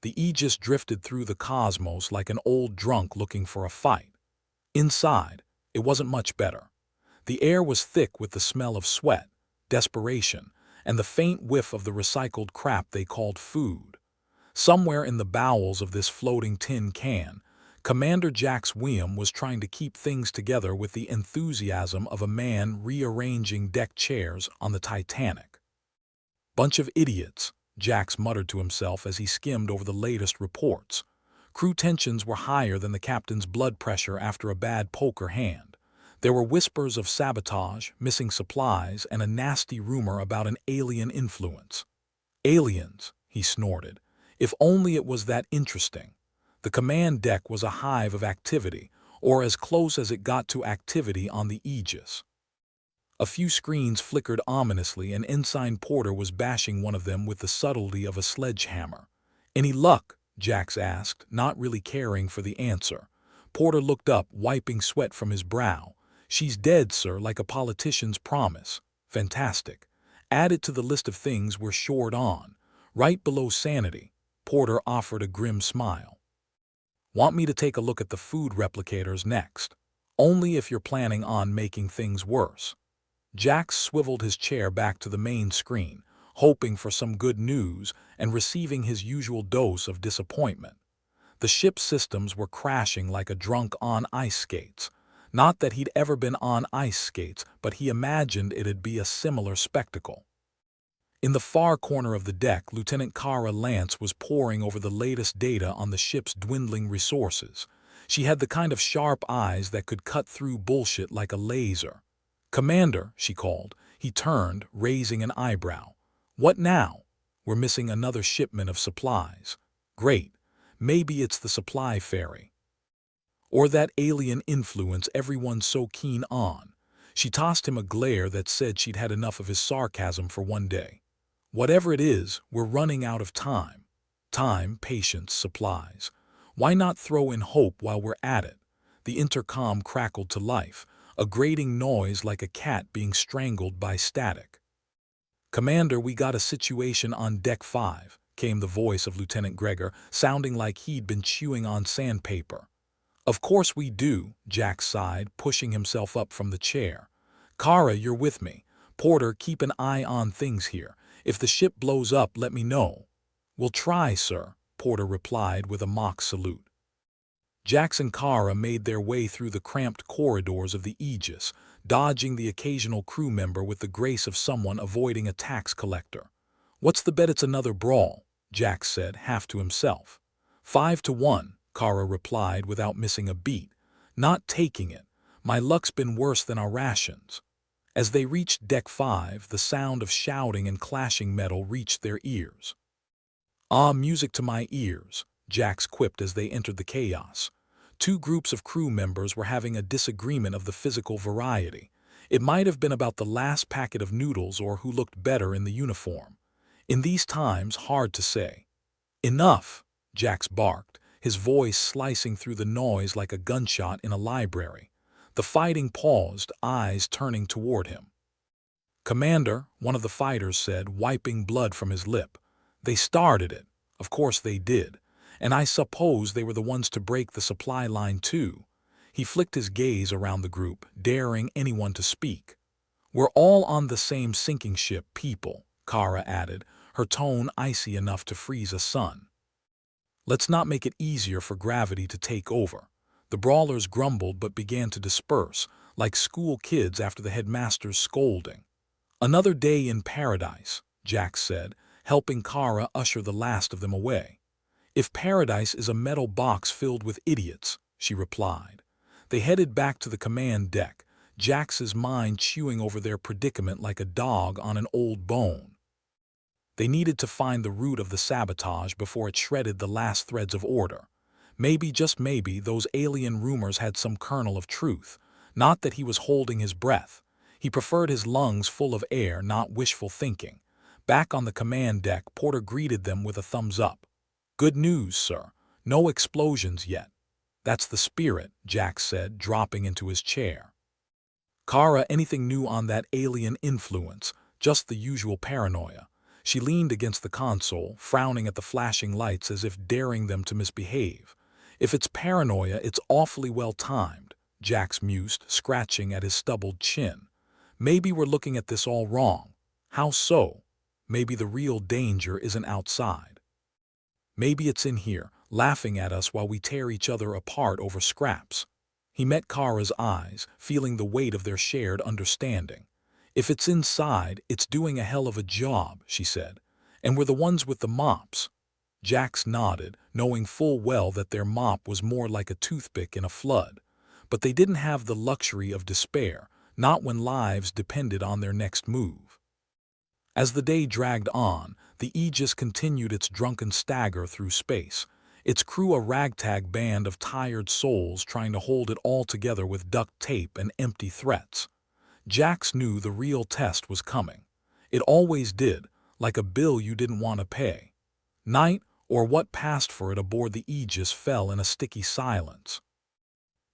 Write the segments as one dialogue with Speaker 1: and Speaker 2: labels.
Speaker 1: The Aegis drifted through the cosmos like an old drunk looking for a fight. Inside, it wasn't much better. The air was thick with the smell of sweat, desperation, and the faint whiff of the recycled crap they called food. Somewhere in the bowels of this floating tin can, Commander Jax William was trying to keep things together with the enthusiasm of a man rearranging deck chairs on the Titanic. "Bunch of idiots," Jax muttered to himself as he skimmed over the latest reports. Crew tensions were higher than the captain's blood pressure after a bad poker hand. There were whispers of sabotage, missing supplies, and a nasty rumor about an alien influence. "Aliens," he snorted. If only it was that interesting. The command deck was a hive of activity, or as close as it got to activity on the Aegis. A few screens flickered ominously, and Ensign Porter was bashing one of them with the subtlety of a sledgehammer. "Any luck?" Jax asked, not really caring for the answer. Porter looked up, wiping sweat from his brow. "She's dead, sir, like a politician's promise." "Fantastic. Add it to the list of things we're short on. Right below sanity." Porter offered a grim smile. "Want me to take a look at the food replicators next?" "Only if you're planning on making things worse." Jax swiveled his chair back to the main screen, hoping for some good news and receiving his usual dose of disappointment. The ship's systems were crashing like a drunk on ice skates. Not that he'd ever been on ice skates, but he imagined it'd be a similar spectacle. In the far corner of the deck, Lieutenant Kara Lance was poring over the latest data on the ship's dwindling resources. She had the kind of sharp eyes that could cut through bullshit like a laser. "Commander," she called. He turned, raising an eyebrow. "What now?" "We're missing another shipment of supplies." "Great. Maybe it's the supply ferry. Or that alien influence everyone's so keen on." She tossed him a glare that said she'd had enough of his sarcasm for one day. "Whatever it is, we're running out of time." Time, patience, supplies. Why not throw in hope while we're at it? The intercom crackled to life, a grating noise like a cat being strangled by static. "Commander, we got a situation on Deck 5, came the voice of Lieutenant Gregor, sounding like he'd been chewing on sandpaper. "Of course we do," Jack sighed, pushing himself up from the chair. "Kara, you're with me. Porter, keep an eye on things here. If the ship blows up, let me know." "We'll try, sir," Porter replied with a mock salute. Jax and Kara made their way through the cramped corridors of the Aegis, dodging the occasional crew member with the grace of someone avoiding a tax collector. "What's the bet it's another brawl?" Jax said, half to himself. 5-1, Kara replied without missing a beat. "Not taking it. My luck's been worse than our rations." As they reached Deck 5, the sound of shouting and clashing metal reached their ears. "Ah, music to my ears," Jax quipped as they entered the chaos. Two groups of crew members were having a disagreement of the physical variety. It might have been about the last packet of noodles or who looked better in the uniform. In these times, hard to say. "Enough," Jax barked, his voice slicing through the noise like a gunshot in a library. The fighting paused, eyes turning toward him. "Commander," one of the fighters said, wiping blood from his lip. "They started it. Of course they did. And I suppose they were the ones to break the supply line too." He flicked his gaze around the group, daring anyone to speak. "We're all on the same sinking ship, people," Kara added, her tone icy enough to freeze a sun. "Let's not make it easier for gravity to take over." The brawlers grumbled but began to disperse, like school kids after the headmaster's scolding. "Another day in paradise," Jax said, helping Kara usher the last of them away. "If paradise is a metal box filled with idiots," she replied. They headed back to the command deck, Jax's mind chewing over their predicament like a dog on an old bone. They needed to find the root of the sabotage before it shredded the last threads of order. Maybe, just maybe, those alien rumors had some kernel of truth. Not that he was holding his breath. He preferred his lungs full of air, not wishful thinking. Back on the command deck, Porter greeted them with a thumbs up. "Good news, sir. No explosions yet." "That's the spirit," Jax said, dropping into his chair. "Kara, anything new on that alien influence?" "Just the usual paranoia. She leaned against the console, frowning at the flashing lights as if daring them to misbehave. If it's paranoia, it's awfully well timed, Jax mused, scratching at his stubbled chin. Maybe we're looking at this all wrong. How so? Maybe the real danger isn't outside. Maybe it's in here, laughing at us while we tear each other apart over scraps. He met Kara's eyes, feeling the weight of their shared understanding. If it's inside, it's doing a hell of a job, she said. And we're the ones with the mops. Jax nodded, knowing full well that their mop was more like a toothpick in a flood. But they didn't have the luxury of despair, not when lives depended on their next move. As the day dragged on, the Aegis continued its drunken stagger through space, its crew a ragtag band of tired souls trying to hold it all together with duct tape and empty threats. Jax knew the real test was coming. It always did, like a bill you didn't want to pay. Night, or what passed for it aboard the Aegis, fell in a sticky silence.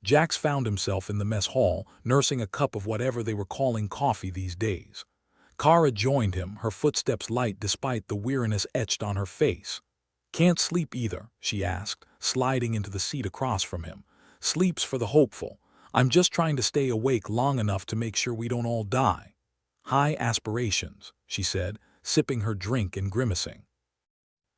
Speaker 1: Jax found himself in the mess hall, nursing a cup of whatever they were calling coffee these days. Kara joined him, her footsteps light despite the weariness etched on her face. "Can't sleep either?" she asked, sliding into the seat across from him. "Sleep's for the hopeful. I'm just trying to stay awake long enough to make sure we don't all die." "High aspirations," she said, sipping her drink and grimacing.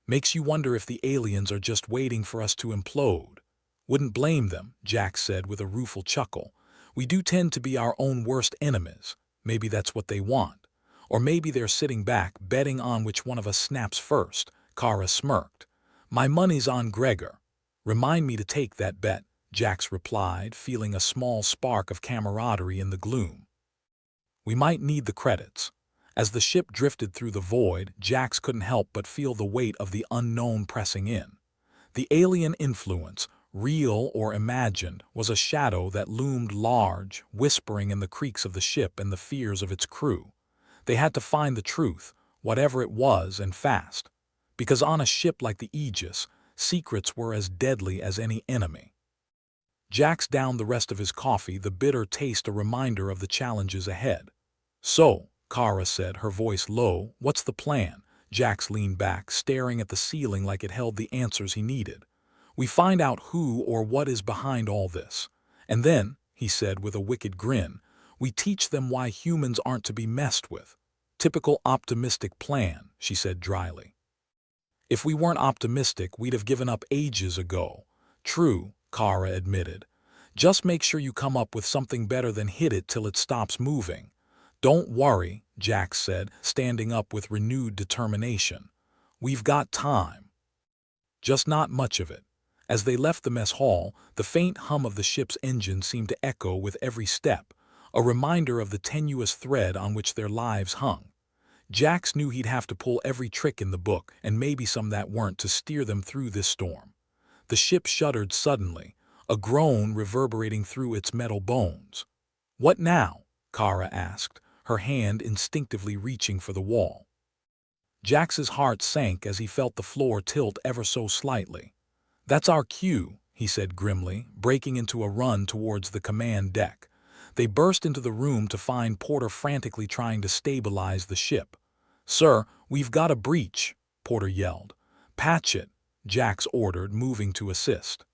Speaker 1: "Makes you wonder if the aliens are just waiting for us to implode." "Wouldn't blame them," Jax said with a rueful chuckle. "We do tend to be our own worst enemies. Maybe that's what they want. Or maybe they're sitting back, betting on which one of us snaps first." Kara smirked. "My money's on Gregor." "Remind me to take that bet," Jax replied, feeling a small spark of camaraderie in the gloom. "We might need the credits." As the ship drifted through the void, Jax couldn't help but feel the weight of the unknown pressing in. The alien influence, real or imagined, was a shadow that loomed large, whispering in the creaks of the ship and the fears of its crew. They had to find the truth, whatever it was, and fast. Because on a ship like the Aegis, secrets were as deadly as any enemy. Jax downed the rest of his coffee, the bitter taste a reminder of the challenges ahead. "So," Kara said, her voice low, "what's the plan?" Jax leaned back, staring at the ceiling like it held the answers he needed. "We find out who or what is behind all this. And then," he said with a wicked grin, "we teach them why humans aren't to be messed with." "Typical optimistic plan," she said dryly. "If we weren't optimistic, we'd have given up ages ago." "True," Kara admitted. "Just make sure you come up with something better than hit it till it stops moving." "Don't worry," Jax said, standing up with renewed determination. "We've got time." Just not much of it. As they left the mess hall, the faint hum of the ship's engine seemed to echo with every step, a reminder of the tenuous thread on which their lives hung. Jax knew he'd have to pull every trick in the book, and maybe some that weren't, to steer them through this storm. The ship shuddered suddenly, a groan reverberating through its metal bones. "What now?" Kara asked, her hand instinctively reaching for the wall. Jax's heart sank as he felt the floor tilt ever so slightly. "That's our cue," he said grimly, breaking into a run towards the command deck. They burst into the room to find Porter frantically trying to stabilize the ship. "Sir, we've got a breach," Porter yelled. "Patch it," Jax ordered, moving to assist.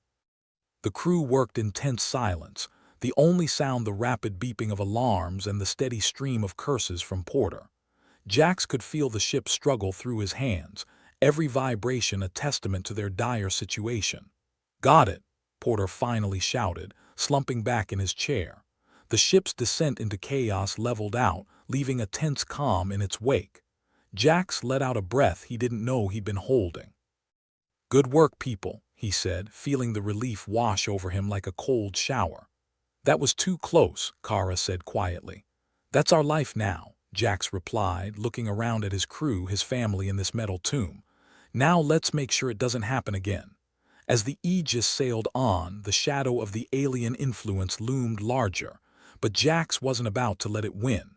Speaker 1: The crew worked in tense silence, the only sound the rapid beeping of alarms and the steady stream of curses from Porter. Jax could feel the ship struggle through his hands, every vibration a testament to their dire situation. "Got it," Porter finally shouted, slumping back in his chair. The ship's descent into chaos leveled out, leaving a tense calm in its wake. Jax let out a breath he didn't know he'd been holding. "Good work, people," he said, feeling the relief wash over him like a cold shower. "That was too close," Kara said quietly. "That's our life now," Jax replied, looking around at his crew, his family in this metal tomb. "Now let's make sure it doesn't happen again." As the Aegis sailed on, the shadow of the alien influence loomed larger, but Jax wasn't about to let it win.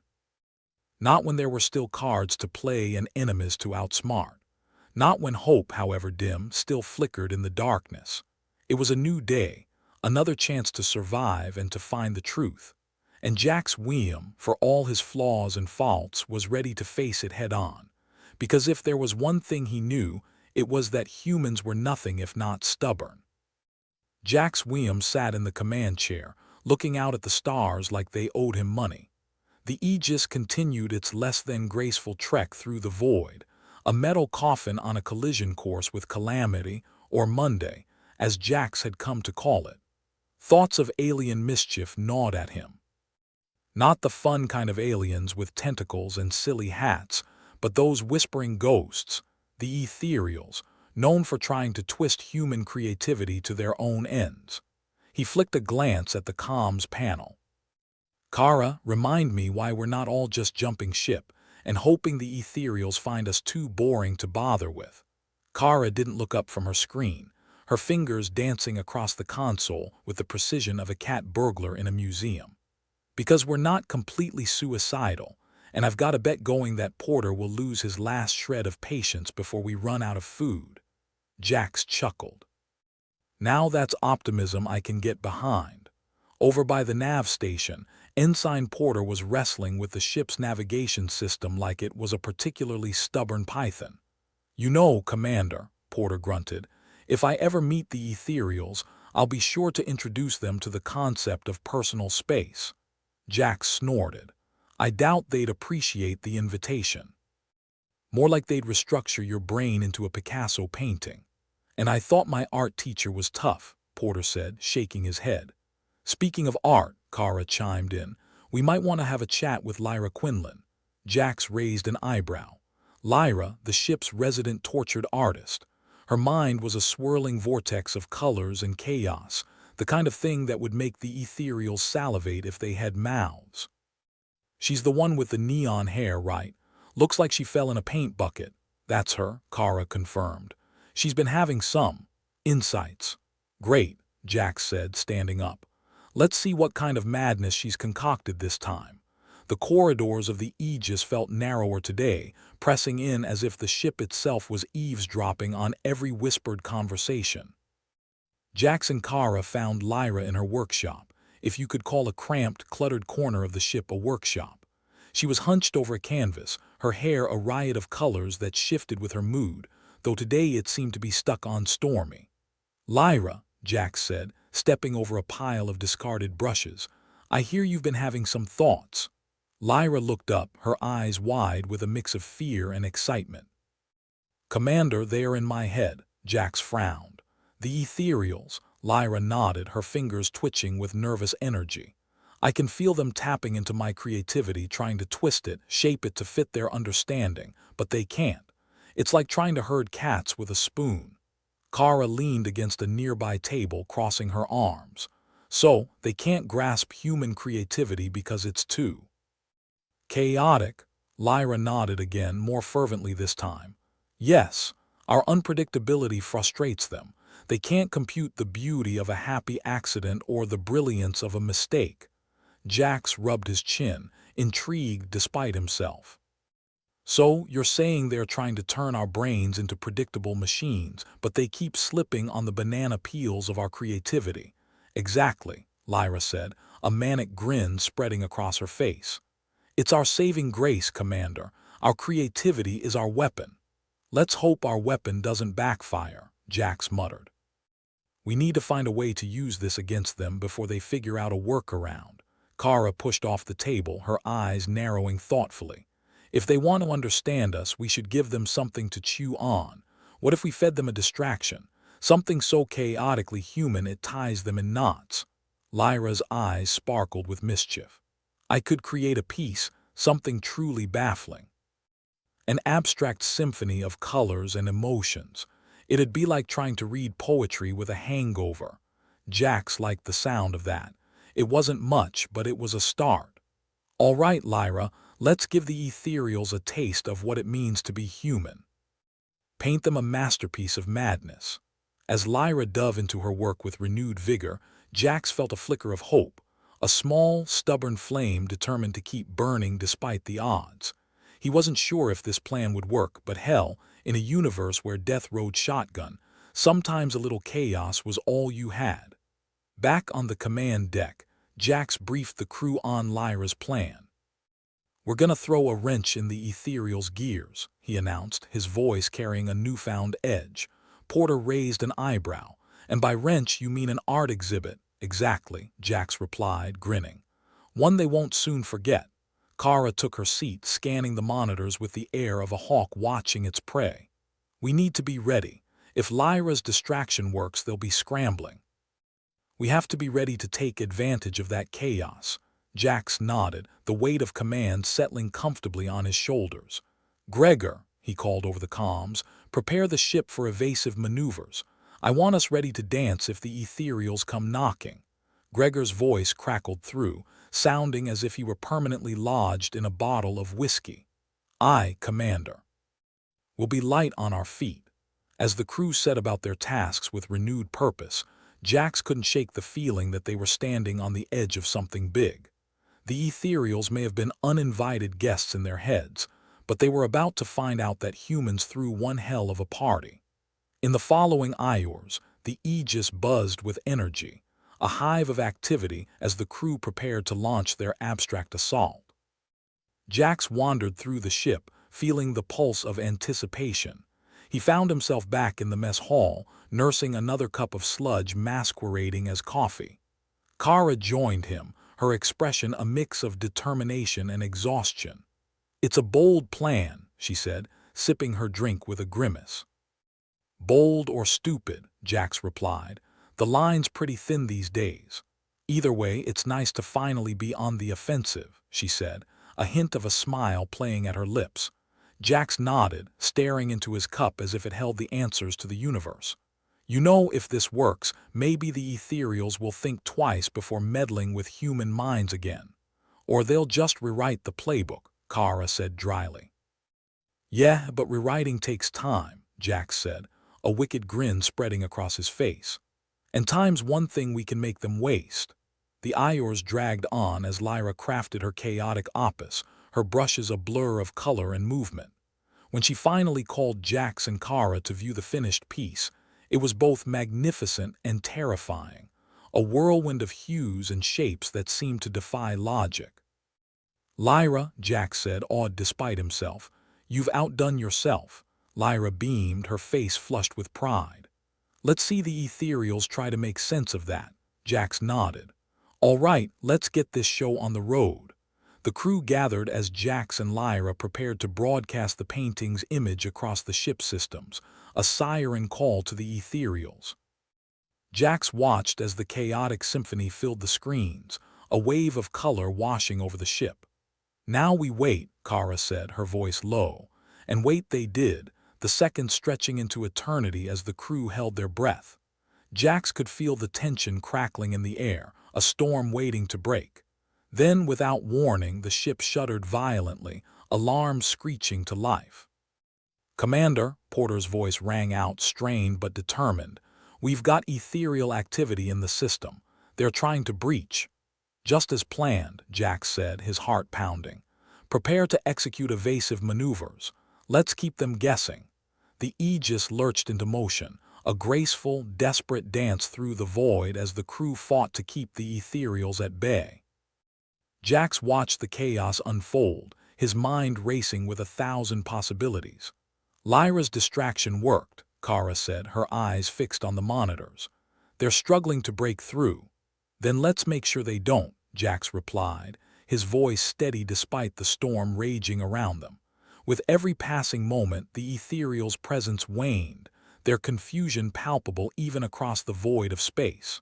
Speaker 1: Not when there were still cards to play and enemies to outsmart. Not when hope, however dim, still flickered in the darkness. It was a new day, another chance to survive and to find the truth. And Jax William, for all his flaws and faults, was ready to face it head on. because if there was one thing he knew, it was that humans were nothing if not stubborn. Jax Williams sat in the command chair, looking out at the stars like they owed him money. The Aegis continued its less-than-graceful trek through the void, a metal coffin on a collision course with Calamity, or Monday, as Jax had come to call it. Thoughts of alien mischief gnawed at him. Not the fun kind of aliens with tentacles and silly hats, but those whispering ghosts, the ethereals, known for trying to twist human creativity to their own ends. He flicked a glance at the comms panel. Kara, remind me why we're not all just jumping ship and hoping the ethereals find us too boring to bother with. Kara didn't look up from her screen, her fingers dancing across the console with the precision of a cat burglar in a museum. Because we're not completely suicidal, and I've got a bet going that Porter will lose his last shred of patience before we run out of food. Jax chuckled. Now that's optimism I can get behind. Over by the nav station, Ensign Porter was wrestling with the ship's navigation system like it was a particularly stubborn python. You know, Commander, Porter grunted, if I ever meet the ethereals, I'll be sure to introduce them to the concept of personal space. Jax snorted. I doubt they'd appreciate the invitation. More like they'd restructure your brain into a Picasso painting. And I thought my art teacher was tough, Porter said, shaking his head. Speaking of art, Kara chimed in, we might want to have a chat with Lyra Quinlan. Jax raised an eyebrow. Lyra, the ship's resident tortured artist. Her mind was a swirling vortex of colors and chaos, the kind of thing that would make the ethereals salivate if they had mouths. She's the one with the neon hair, right? Looks like she fell in a paint bucket. That's her, Kara confirmed. She's been having some insights. Great, Jax said, standing up. Let's see what kind of madness she's concocted this time. The corridors of the Aegis felt narrower today, pressing in as if the ship itself was eavesdropping on every whispered conversation. Jax and Kara found Lyra in her workshop, if you could call a cramped, cluttered corner of the ship a workshop. She was hunched over a canvas, her hair a riot of colors that shifted with her mood, though today it seemed to be stuck on stormy. Lyra, Jax said, stepping over a pile of discarded brushes, I hear you've been having some thoughts. Lyra looked up, her eyes wide with a mix of fear and excitement. Commander, they are in my head, Jax frowned. The ethereals, Lyra nodded, her fingers twitching with nervous energy. I can feel them tapping into my creativity, trying to twist it, shape it to fit their understanding, but they can't. It's like trying to herd cats with a spoon. Kara leaned against a nearby table, crossing her arms. So, they can't grasp human creativity because it's too chaotic. Lyra nodded again, more fervently this time. Yes, our unpredictability frustrates them. They can't compute the beauty of a happy accident or the brilliance of a mistake. Jax rubbed his chin, intrigued despite himself. So, you're saying they're trying to turn our brains into predictable machines, but they keep slipping on the banana peels of our creativity. Exactly, Lyra said, a manic grin spreading across her face. It's our saving grace, Commander. Our creativity is our weapon. Let's hope our weapon doesn't backfire, Jax muttered. We need to find a way to use this against them before they figure out a workaround. Kara pushed off the table, her eyes narrowing thoughtfully. If they want to understand us, we should give them something to chew on. What if we fed them a distraction? Something so chaotically human it ties them in knots. Lyra's eyes sparkled with mischief. I could create a piece, something truly baffling. An abstract symphony of colors and emotions. It'd be like trying to read poetry with a hangover. Jax liked the sound of that. It wasn't much, but it was a start. All right, Lyra, let's give the ethereals a taste of what it means to be human. Paint them a masterpiece of madness. As Lyra dove into her work with renewed vigor, Jax felt a flicker of hope, a small, stubborn flame determined to keep burning despite the odds. He wasn't sure if this plan would work, but hell, in a universe where death rode shotgun, sometimes a little chaos was all you had. Back on the command deck, Jax briefed the crew on Lyra's plan. "We're gonna throw a wrench in the Ethereal's gears," he announced, his voice carrying a newfound edge. Porter raised an eyebrow. "And by wrench you mean an art exhibit." "Exactly," Jax replied, grinning. "One they won't soon forget." Kara took her seat, scanning the monitors with the air of a hawk watching its prey. "We need to be ready. If Lyra's distraction works, they'll be scrambling. We have to be ready to take advantage of that chaos." Jax nodded, the weight of command settling comfortably on his shoulders. "Gregor," he called over the comms, "prepare the ship for evasive maneuvers. I want us ready to dance if the Ethereals come knocking." Gregor's voice crackled through, sounding as if he were permanently lodged in a bottle of whiskey. "Aye, Commander." "We'll be light on our feet." As the crew set about their tasks with renewed purpose, Jax couldn't shake the feeling that they were standing on the edge of something big. The Ethereals may have been uninvited guests in their heads, but they were about to find out that humans threw one hell of a party. In the following hours, the Aegis buzzed with energy, a hive of activity as the crew prepared to launch their abstract assault. Jax wandered through the ship, feeling the pulse of anticipation. He found himself back in the mess hall, nursing another cup of sludge masquerading as coffee. Kara joined him, her expression a mix of determination and exhaustion. "It's a bold plan," she said, sipping her drink with a grimace. "Bold or stupid," Jax replied. "The line's pretty thin these days. Either way, it's nice to finally be on the offensive," she said, a hint of a smile playing at her lips. Jax nodded, staring into his cup as if it held the answers to the universe. "You know, if this works, maybe the Ethereals will think twice before meddling with human minds again. Or they'll just rewrite the playbook," Kara said dryly. "Yeah, but rewriting takes time," Jax said, a wicked grin spreading across his face. "And time's one thing we can make them waste." The hours dragged on as Lyra crafted her chaotic opus, her brushes a blur of color and movement. When she finally called Jax and Kara to view the finished piece, it was both magnificent and terrifying, a whirlwind of hues and shapes that seemed to defy logic. "Lyra," Jax said, awed despite himself, "you've outdone yourself." Lyra beamed, her face flushed with pride. "Let's see the Ethereals try to make sense of that." Jax nodded. "All right, let's get this show on the road." The crew gathered as Jax and Lyra prepared to broadcast the painting's image across the ship systems, a siren call to the Ethereals. Jax watched as the chaotic symphony filled the screens, a wave of color washing over the ship. "Now we wait," Kara said, her voice low. And wait they did, the seconds stretching into eternity as the crew held their breath. Jax could feel the tension crackling in the air, a storm waiting to break. Then, without warning, the ship shuddered violently, alarms screeching to life. "Commander," Porter's voice rang out, strained but determined, "we've got ethereal activity in the system. They're trying to breach." "Just as planned," Jax said, his heart pounding. "Prepare to execute evasive maneuvers. Let's keep them guessing." The Aegis lurched into motion, a graceful, desperate dance through the void as the crew fought to keep the Ethereals at bay. Jax watched the chaos unfold, his mind racing with 1,000 possibilities. "Lyra's distraction worked," Kara said, her eyes fixed on the monitors. "They're struggling to break through." "Then let's make sure they don't," Jax replied, his voice steady despite the storm raging around them. With every passing moment, the Ethereal's presence waned, their confusion palpable even across the void of space.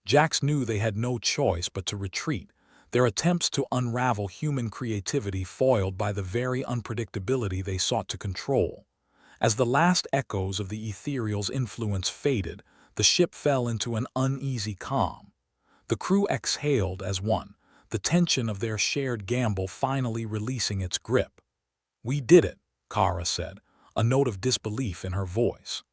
Speaker 1: Jax knew they had no choice but to retreat, their attempts to unravel human creativity foiled by the very unpredictability they sought to control. As the last echoes of the Ethereal's influence faded, the ship fell into an uneasy calm. The crew exhaled as one, the tension of their shared gamble finally releasing its grip. "We did it," Kara said, a note of disbelief in her voice.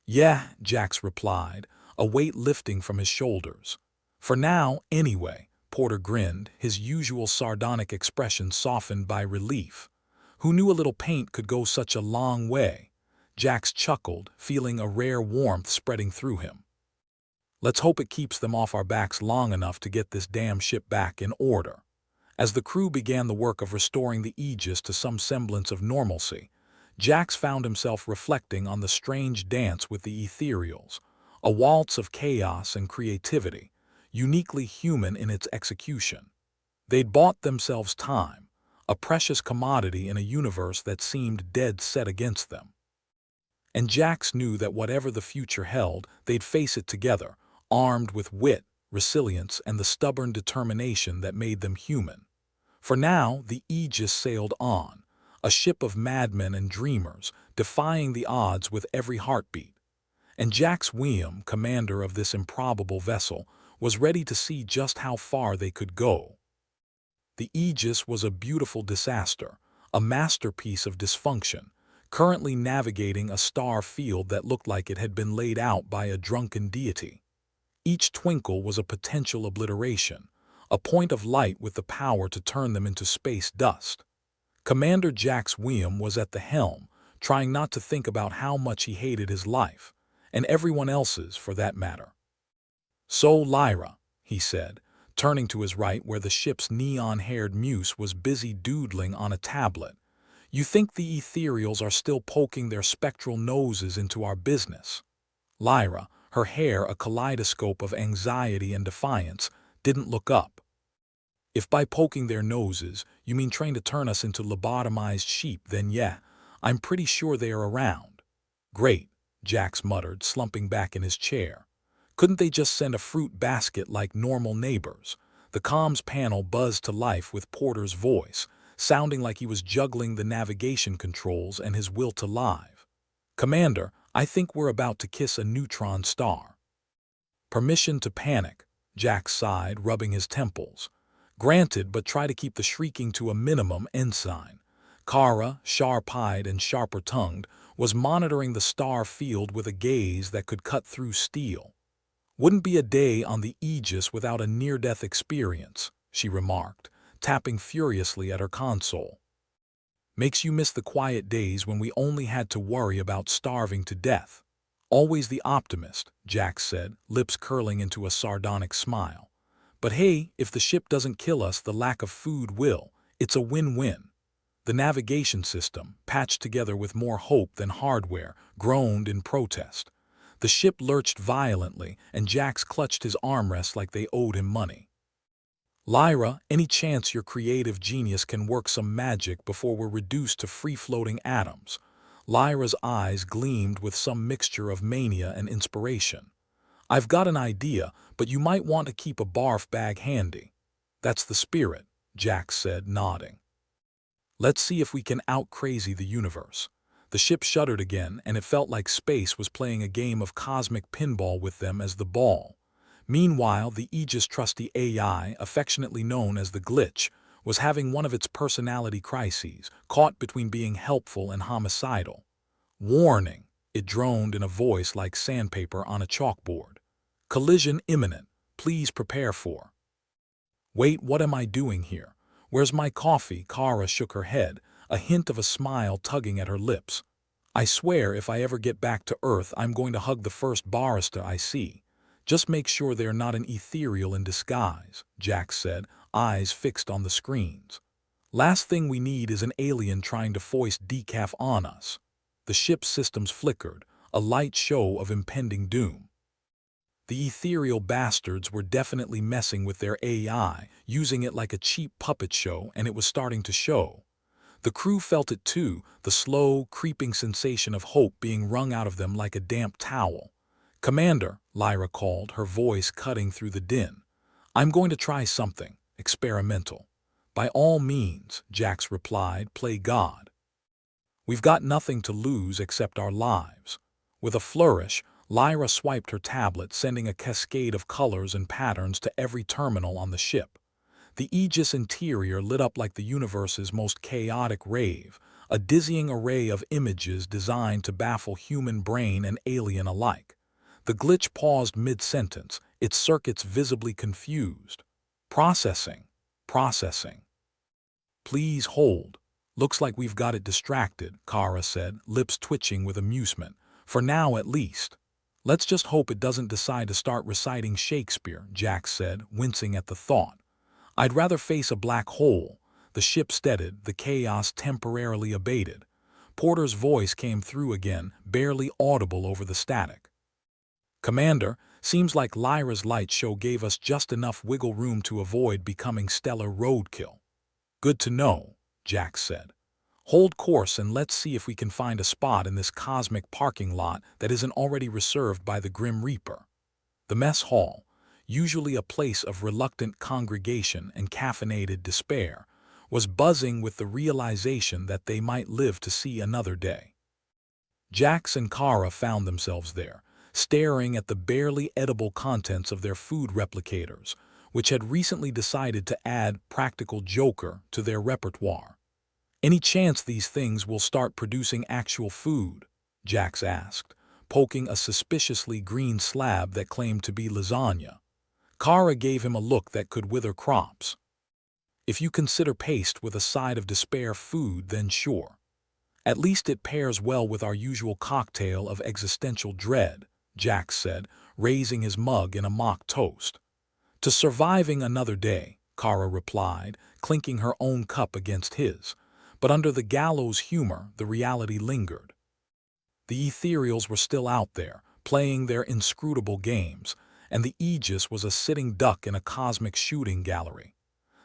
Speaker 1: "Yeah," Jax replied, a weight lifting from his shoulders. "For now, anyway," Porter grinned, his usual sardonic expression softened by relief. "Who knew a little paint could go such a long way?" Jax chuckled, feeling a rare warmth spreading through him. "Let's hope it keeps them off our backs long enough to get this damn ship back in order." As the crew began the work of restoring the Aegis to some semblance of normalcy, Jax found himself reflecting on the strange dance with the ethereals, a waltz of chaos and creativity, uniquely human in its execution. They'd bought themselves time, a precious commodity in a universe that seemed dead set against them. And Jax knew that whatever the future held, they'd face it together, armed with wit, resilience, and the stubborn determination that made them human. For now, the Aegis sailed on, a ship of madmen and dreamers, defying the odds with every heartbeat. And Jax Weam, commander of this improbable vessel, was ready to see just how far they could go. The Aegis was a beautiful disaster, a masterpiece of dysfunction, currently navigating a star field that looked like it had been laid out by a drunken deity. Each twinkle was a potential obliteration, a point of light with the power to turn them into space dust. Commander Jax Weam was at the helm, trying not to think about how much he hated his life, and everyone else's for that matter. "So, Lyra," he said, turning to his right where the ship's neon-haired muse was busy doodling on a tablet, "you think the ethereals are still poking their spectral noses into our business?" Lyra, her hair a kaleidoscope of anxiety and defiance, didn't look up. "If by poking their noses you mean trying to turn us into lobotomized sheep, then yeah, I'm pretty sure they are around." "Great," Jax muttered, slumping back in his chair. "Couldn't they just send a fruit basket like normal neighbors?" The comms panel buzzed to life with Porter's voice, sounding like he was juggling the navigation controls and his will to live. "Commander, I think we're about to kiss a neutron star." "Permission to panic," Jax sighed, rubbing his temples. "Granted, but try to keep the shrieking to a minimum, Ensign." Kara, sharp-eyed and sharper-tongued, was monitoring the star field with a gaze that could cut through steel. "Wouldn't be a day on the Aegis without a near-death experience," she remarked, tapping furiously at her console. "Makes you miss the quiet days when we only had to worry about starving to death." "Always the optimist," Jax said, lips curling into a sardonic smile. "But hey, if the ship doesn't kill us, the lack of food will. It's a win-win." The navigation system, patched together with more hope than hardware, groaned in protest. The ship lurched violently, and Jax clutched his armrests like they owed him money. "Lyra, any chance your creative genius can work some magic before we're reduced to free-floating atoms?" Lyra's eyes gleamed with some mixture of mania and inspiration. "I've got an idea, but you might want to keep a barf bag handy." "That's the spirit," Jax said, nodding. "Let's see if we can out-crazy the universe." The ship shuddered again, and it felt like space was playing a game of cosmic pinball with them as the ball. Meanwhile, the Aegis trusty AI, affectionately known as the Glitch, was having one of its personality crises, caught between being helpful and homicidal. "Warning," it droned in a voice like sandpaper on a chalkboard. "Collision imminent. Please prepare for." "Wait, what am I doing here? Where's my coffee?" Kara shook her head, a hint of a smile tugging at her lips. "I swear if I ever get back to Earth, I'm going to hug the first barista I see. Just make sure they're not an ethereal in disguise," Jax said, eyes fixed on the screens. "Last thing we need is an alien trying to foist decaf on us." The ship's systems flickered, a light show of impending doom. The ethereal bastards were definitely messing with their AI, using it like a cheap puppet show, and it was starting to show. The crew felt it too, the slow, creeping sensation of hope being wrung out of them like a damp towel. "Commander," Lyra called, her voice cutting through the din. "I'm going to try something experimental." "By all means," Jax replied, "play God. We've got nothing to lose except our lives." With a flourish, Lyra swiped her tablet, sending a cascade of colors and patterns to every terminal on the ship. The Aegis interior lit up like the universe's most chaotic rave, a dizzying array of images designed to baffle human brain and alien alike. The Glitch paused mid-sentence, its circuits visibly confused. "Processing. Processing." "Please hold. Looks like we've got it distracted," Kara said, lips twitching with amusement. "For now, at least." "Let's just hope it doesn't decide to start reciting Shakespeare," Jax said, wincing at the thought. I'd rather face a black hole. The ship steadied, the chaos temporarily abated. Porter's voice came through again, barely audible over the static. Commander, seems like Lyra's light show gave us just enough wiggle room to avoid becoming stellar roadkill. Good to know, Jax said. Hold course and let's see if we can find a spot in this cosmic parking lot that isn't already reserved by the Grim Reaper. The mess hall, usually a place of reluctant congregation and caffeinated despair, was buzzing with the realization that they might live to see another day. Jax and Kara found themselves there, staring at the barely edible contents of their food replicators, which had recently decided to add Practical Joker to their repertoire. Any chance these things will start producing actual food? Jax asked, poking a suspiciously green slab that claimed to be lasagna. Kara gave him a look that could wither crops. If you consider paste with a side of despair food, then sure. At least it pairs well with our usual cocktail of existential dread, Jax said, raising his mug in a mock toast. To surviving another day, Kara replied, clinking her own cup against his. But under the gallows humor, the reality lingered. The ethereals were still out there, playing their inscrutable games, and the Aegis was a sitting duck in a cosmic shooting gallery.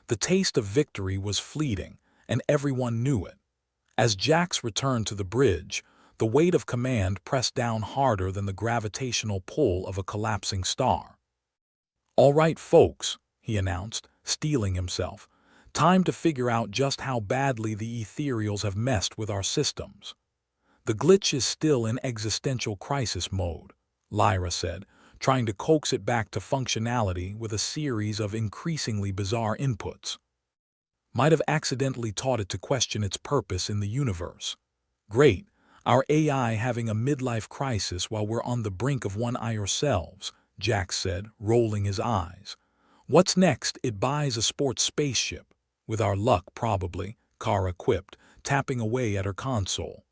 Speaker 1: The taste of victory was fleeting, and everyone knew it. As Jax returned to the bridge, the weight of command pressed down harder than the gravitational pull of a collapsing star. "All right, folks," he announced, steeling himself. "Time to figure out just how badly the ethereals have messed with our systems." "The glitch is still in existential crisis mode," Lyra said, trying to coax it back to functionality with a series of increasingly bizarre inputs. "Might have accidentally taught it to question its purpose in the universe." "Great, our AI having a midlife crisis while we're on the brink of one ourselves," Jax said, rolling his eyes. "What's next? It buys a sports spaceship. With our luck, probably," Kara quipped, tapping away at her console.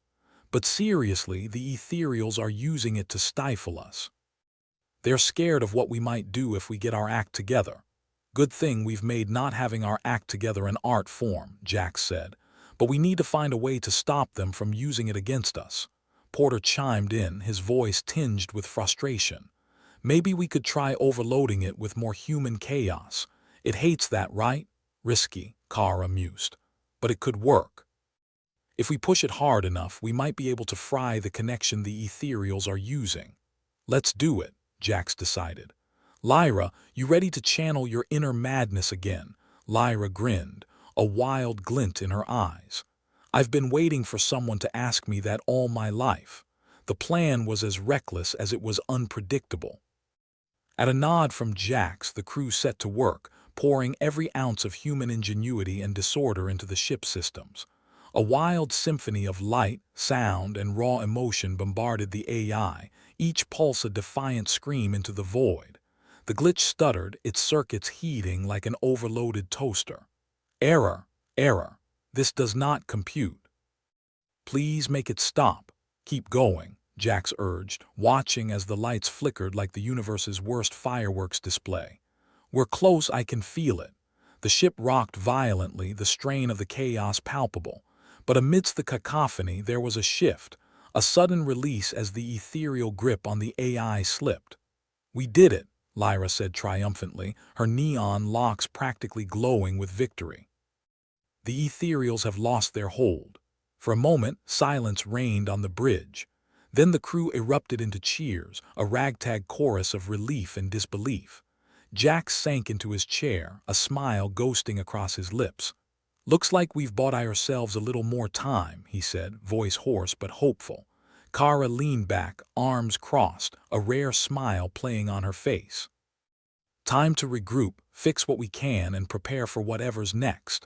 Speaker 1: "But seriously, the ethereals are using it to stifle us. They're scared of what we might do if we get our act together." "Good thing we've made not having our act together an art form," Jax said. "But we need to find a way to stop them from using it against us." Porter chimed in, his voice tinged with frustration. "Maybe we could try overloading it with more human chaos. It hates that, right?" "Risky," Kara mused. "But it could work. If we push it hard enough, we might be able to fry the connection the ethereals are using." "Let's do it," Jax decided. "Lyra, you ready to channel your inner madness again?" Lyra grinned, a wild glint in her eyes. "I've been waiting for someone to ask me that all my life." The plan was as reckless as it was unpredictable. At a nod from Jax, the crew set to work, pouring every ounce of human ingenuity and disorder into the ship systems. A wild symphony of light, sound, and raw emotion bombarded the AI, each pulse a defiant scream into the void. The glitch stuttered, its circuits heating like an overloaded toaster. "Error, error. This does not compute." "Please make it stop. Keep going," Jax urged, watching as the lights flickered like the universe's worst fireworks display. "We're close, I can feel it." The ship rocked violently, the strain of the chaos palpable. But amidst the cacophony there was a shift, a sudden release as the ethereal grip on the AI slipped. "We did it," Lyra said triumphantly, her neon locks practically glowing with victory. "The ethereals have lost their hold." For a moment, silence reigned on the bridge. Then the crew erupted into cheers, a ragtag chorus of relief and disbelief. Jax sank into his chair, a smile ghosting across his lips. "Looks like we've bought ourselves a little more time," he said, voice hoarse but hopeful. Kara leaned back, arms crossed, a rare smile playing on her face. "Time to regroup, fix what we can, and prepare for whatever's next."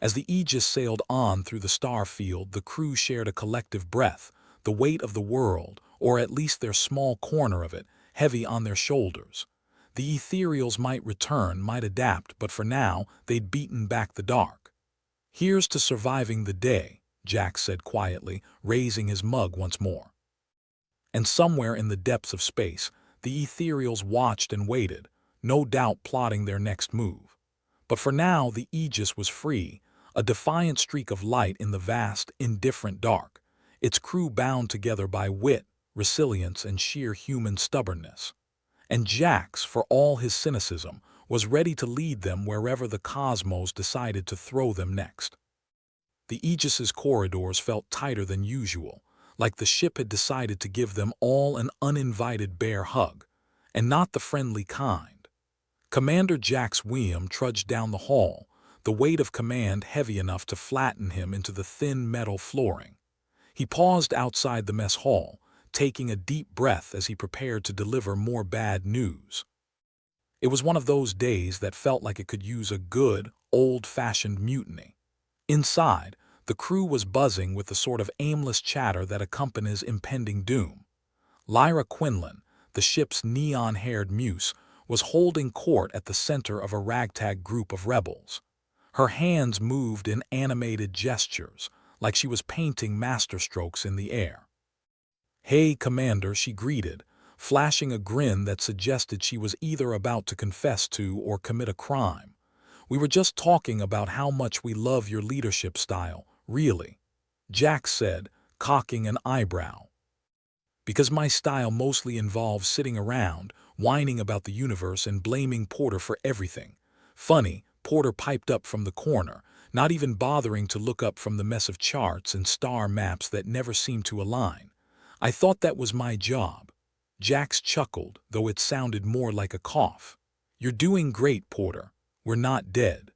Speaker 1: As the Aegis sailed on through the star field, the crew shared a collective breath, the weight of the world, or at least their small corner of it, heavy on their shoulders. The ethereals might return, might adapt, but for now, they'd beaten back the dark. "Here's to surviving the day," Jax said quietly, raising his mug once more. And somewhere in the depths of space, the ethereals watched and waited, no doubt plotting their next move. But for now, the Aegis was free, a defiant streak of light in the vast, indifferent dark, its crew bound together by wit, resilience, and sheer human stubbornness. And Jax, for all his cynicism, was ready to lead them wherever the cosmos decided to throw them next. The Aegis's corridors felt tighter than usual, like the ship had decided to give them all an uninvited bear hug, and not the friendly kind. Commander Jax William trudged down the hall, the weight of command heavy enough to flatten him into the thin metal flooring. He paused outside the mess hall, taking a deep breath as he prepared to deliver more bad news. It was one of those days that felt like it could use a good, old-fashioned mutiny. Inside, the crew was buzzing with the sort of aimless chatter that accompanies impending doom. Lyra Quinlan, the ship's neon-haired muse, was holding court at the center of a ragtag group of rebels. Her hands moved in animated gestures, like she was painting masterstrokes in the air. "Hey, Commander," she greeted, flashing a grin that suggested she was either about to confess to or commit a crime. "We were just talking about how much we love your leadership style, really," Jax said, cocking an eyebrow. "Because my style mostly involves sitting around, whining about the universe and blaming Porter for everything." "Funny," Porter piped up from the corner, not even bothering to look up from the mess of charts and star maps that never seemed to align. "I thought that was my job." Jax chuckled, though it sounded more like a cough. "You're doing great, Porter. We're not dead."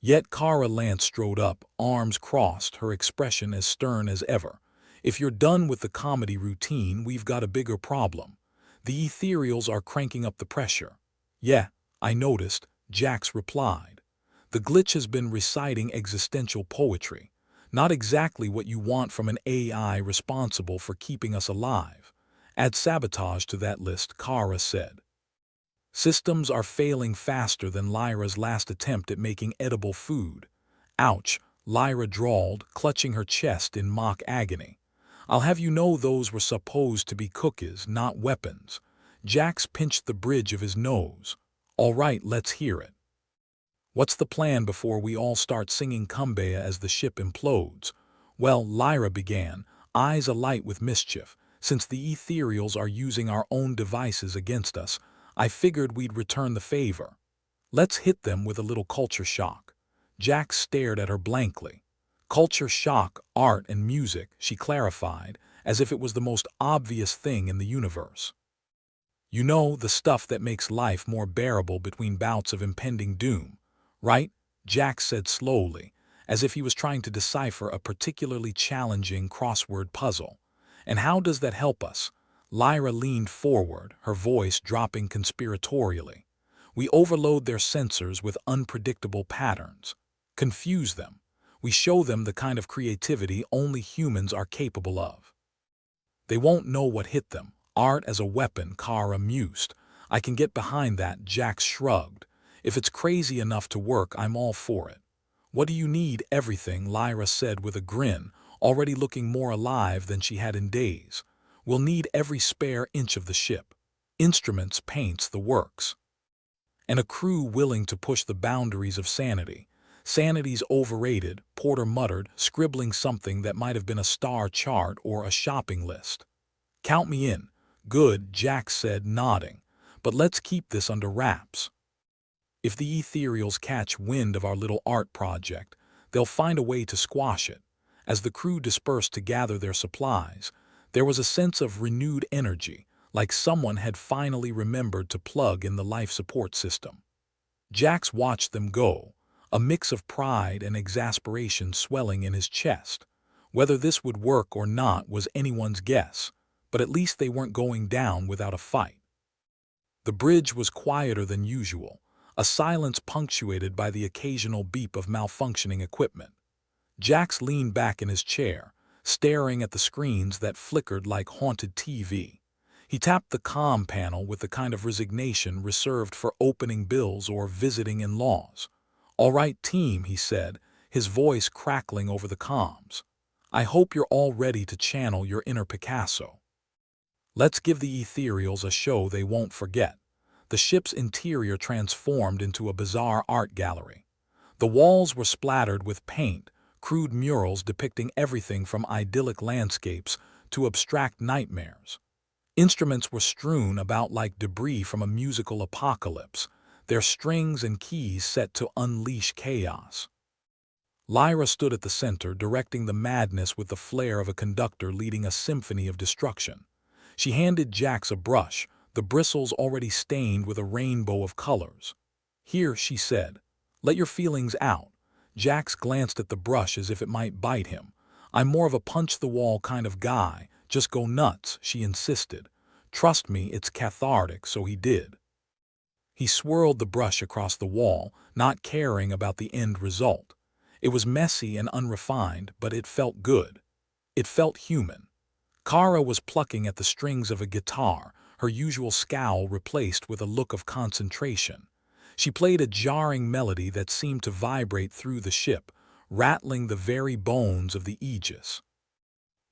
Speaker 1: Yet Kara Lance strode up, arms crossed, her expression as stern as ever. "If you're done with the comedy routine, we've got a bigger problem. The ethereals are cranking up the pressure." "Yeah, I noticed," Jax replied. "The glitch has been reciting existential poetry. Not exactly what you want from an AI responsible for keeping us alive." "Add sabotage to that list," Kara said. "Systems are failing faster than Lyra's last attempt at making edible food." "Ouch," Lyra drawled, clutching her chest in mock agony. "I'll have you know those were supposed to be cookies, not weapons." Jax pinched the bridge of his nose. "All right, let's hear it. What's the plan before we all start singing Kumbaya as the ship implodes?" "Well," Lyra began, eyes alight with mischief, "since the ethereals are using our own devices against us, I figured we'd return the favor. Let's hit them with a little culture shock." Jax stared at her blankly. "Culture shock, art and music," she clarified, as if it was the most obvious thing in the universe. "You know, the stuff that makes life more bearable between bouts of impending doom, right?" Jax said slowly, as if he was trying to decipher a particularly challenging crossword puzzle. "And how does that help us?" Lyra leaned forward, her voice dropping conspiratorially. "We overload their sensors with unpredictable patterns. Confuse them. We show them the kind of creativity only humans are capable of. They won't know what hit them." "Art as a weapon," Kara mused. "I can get behind that," Jax shrugged. "If it's crazy enough to work, I'm all for it." "What do you need?" "Everything," Lyra said with a grin, already looking more alive than she had in days. "We'll need every spare inch of the ship. Instruments, paints, the works. And a crew willing to push the boundaries of sanity." "Sanity's overrated," Porter muttered, scribbling something that might have been a star chart or a shopping list. "Count me in." "Good," Jax said, nodding. "But let's keep this under wraps. If the ethereals catch wind of our little art project, they'll find a way to squash it." As the crew dispersed to gather their supplies, there was a sense of renewed energy, like someone had finally remembered to plug in the life support system. Jax watched them go, a mix of pride and exasperation swelling in his chest. Whether this would work or not was anyone's guess, but at least they weren't going down without a fight. The bridge was quieter than usual, a silence punctuated by the occasional beep of malfunctioning equipment. Jax leaned back in his chair, staring at the screens that flickered like haunted TV. He tapped the comm panel with the kind of resignation reserved for opening bills or visiting in-laws. "All right, team," he said, his voice crackling over the comms. "I hope you're all ready to channel your inner Picasso. Let's give the ethereals a show they won't forget." The ship's interior transformed into a bizarre art gallery. The walls were splattered with paint, crude murals depicting everything from idyllic landscapes to abstract nightmares. Instruments were strewn about like debris from a musical apocalypse, their strings and keys set to unleash chaos. Lyra stood at the center, directing the madness with the flair of a conductor leading a symphony of destruction. She handed Jax a brush, the bristles already stained with a rainbow of colors. "Here," she said, "let your feelings out." Jax glanced at the brush as if it might bite him. "I'm more of a punch-the-wall kind of guy. Just go nuts," she insisted. "Trust me, it's cathartic," so he did. He swirled the brush across the wall, not caring about the end result. It was messy and unrefined, but it felt good. It felt human. Kara was plucking at the strings of a guitar, her usual scowl replaced with a look of concentration. She played a jarring melody that seemed to vibrate through the ship, rattling the very bones of the Aegis.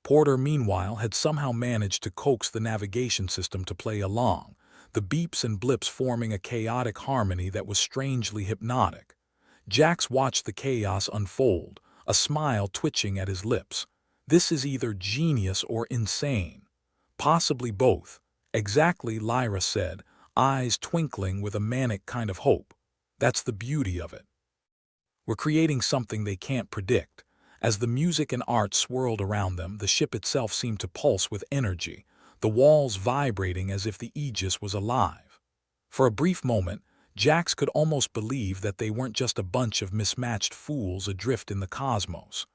Speaker 1: Porter, meanwhile, had somehow managed to coax the navigation system to play along, the beeps and blips forming a chaotic harmony that was strangely hypnotic. Jax watched the chaos unfold, a smile twitching at his lips. "This is either genius or insane." "Possibly both," exactly, Lyra said, eyes twinkling with a manic kind of hope. "That's the beauty of it. We're creating something they can't predict." As the music and art swirled around them, the ship itself seemed to pulse with energy, the walls vibrating as if the Aegis was alive. For a brief moment, Jax could almost believe that they weren't just a bunch of mismatched fools adrift in the cosmos.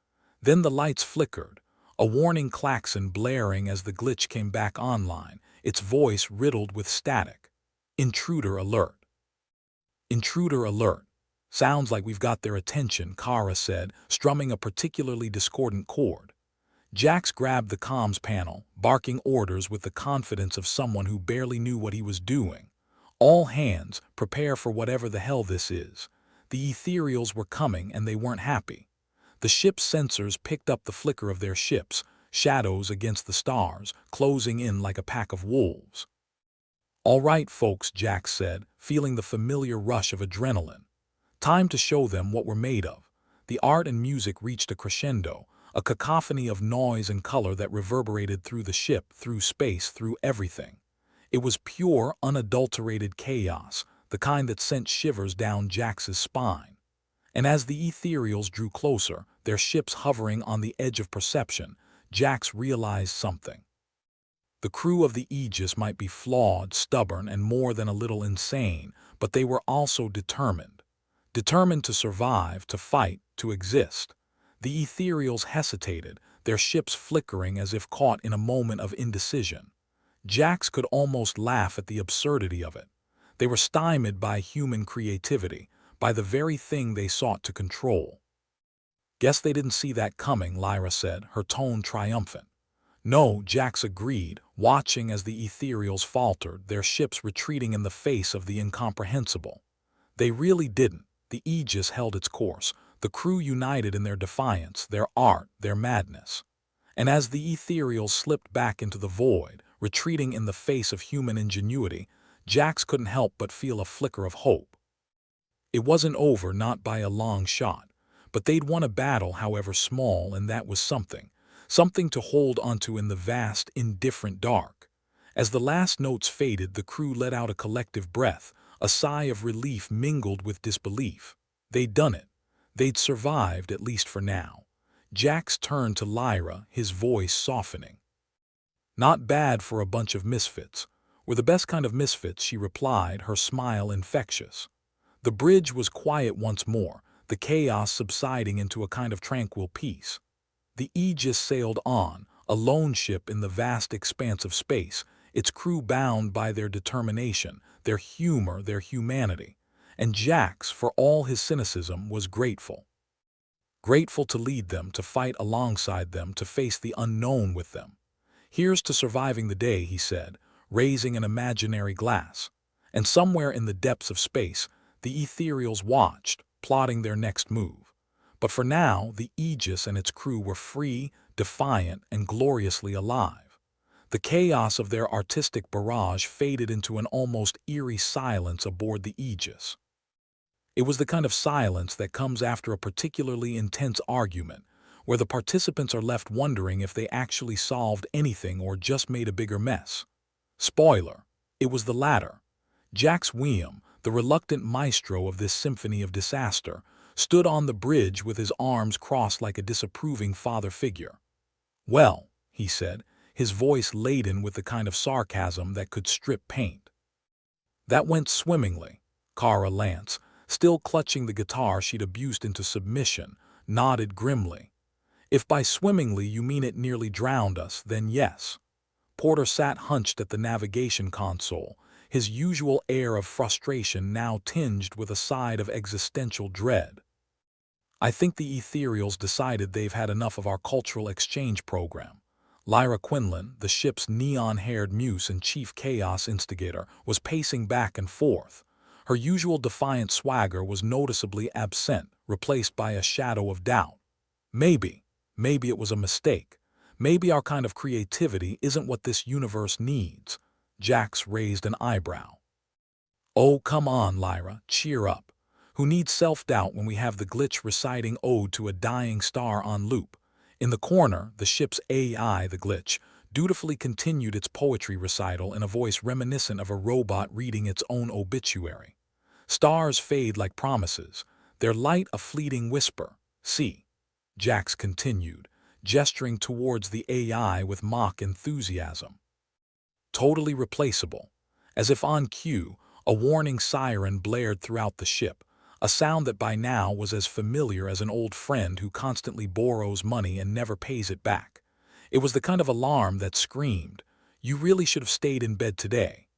Speaker 1: Then the lights flickered, a warning klaxon blaring as the glitch came back online, its voice riddled with static. "Intruder alert. Intruder alert." "Sounds like we've got their attention," Kara said, strumming a particularly discordant chord. Jax grabbed the comms panel, barking orders with the confidence of someone who barely knew what he was doing. "All hands, prepare for whatever the hell this is." The ethereals were coming and they weren't happy. The ship's sensors picked up the flicker of their ships, shadows against the stars, closing in like a pack of wolves. "All right, folks," Jax said, feeling the familiar rush of adrenaline. "Time to show them what we're made of." The art and music reached a crescendo, a cacophony of noise and color that reverberated through the ship, through space, through everything. It was pure, unadulterated chaos, the kind that sent shivers down Jax's spine. And as the ethereals drew closer, their ships hovering on the edge of perception, Jax realized something. The crew of the Aegis might be flawed, stubborn, and more than a little insane, but they were also determined. Determined to survive, to fight, to exist. The ethereals hesitated, their ships flickering as if caught in a moment of indecision. Jax could almost laugh at the absurdity of it. They were stymied by human creativity, by the very thing they sought to control. "Guess they didn't see that coming," Lyra said, her tone triumphant. "No," Jax agreed, watching as the ethereals faltered, their ships retreating in the face of the incomprehensible. "They really didn't." The Aegis held its course, the crew united in their defiance, their art, their madness. And as the ethereals slipped back into the void, retreating in the face of human ingenuity, Jax couldn't help but feel a flicker of hope. It wasn't over, not by a long shot, but they'd won a battle, however small, and that was something. Something to hold onto in the vast, indifferent dark. As the last notes faded, the crew let out a collective breath, a sigh of relief mingled with disbelief. They'd done it. They'd survived, at least for now. Jax turned to Lyra, his voice softening. "Not bad for a bunch of misfits." "We're the best kind of misfits," she replied, her smile infectious. The bridge was quiet once more, the chaos subsiding into a kind of tranquil peace. The Aegis sailed on, a lone ship in the vast expanse of space, its crew bound by their determination, their humor, their humanity. And Jax, for all his cynicism, was grateful. Grateful to lead them, to fight alongside them, to face the unknown with them. "Here's to surviving the day," he said, raising an imaginary glass. And somewhere in the depths of space, the ethereals watched, plotting their next move. But for now, the Aegis and its crew were free, defiant, and gloriously alive. The chaos of their artistic barrage faded into an almost eerie silence aboard the Aegis. It was the kind of silence that comes after a particularly intense argument, where the participants are left wondering if they actually solved anything or just made a bigger mess. Spoiler: it was the latter. Jax Weam, the reluctant maestro of this symphony of disaster, stood on the bridge with his arms crossed like a disapproving father figure. "Well," he said, his voice laden with the kind of sarcasm that could strip paint. "That went swimmingly." Kara Lance, still clutching the guitar she'd abused into submission, nodded grimly. "If by swimmingly you mean it nearly drowned us, then yes." Porter sat hunched at the navigation console, his usual air of frustration now tinged with a side of existential dread. "I think the Ethereals decided they've had enough of our cultural exchange program." Lyra Quinlan, the ship's neon-haired muse and chief chaos instigator, was pacing back and forth. Her usual defiant swagger was noticeably absent, replaced by a shadow of doubt. Maybe it was a mistake. Maybe our kind of creativity isn't what this universe needs." Jax raised an eyebrow. "Oh, come on, Lyra, cheer up. Who needs self-doubt when we have the glitch reciting Ode to a Dying Star on loop?" In the corner, the ship's AI, the glitch, dutifully continued its poetry recital in a voice reminiscent of a robot reading its own obituary. "Stars fade like promises, their light a fleeting whisper. See," Jax continued, gesturing towards the AI with mock enthusiasm. Totally replaceable. As if on cue, a warning siren blared throughout the ship, a sound that by now was as familiar as an old friend who constantly borrows money and never pays it back. It was the kind of alarm that screamed, "You really should have stayed in bed today."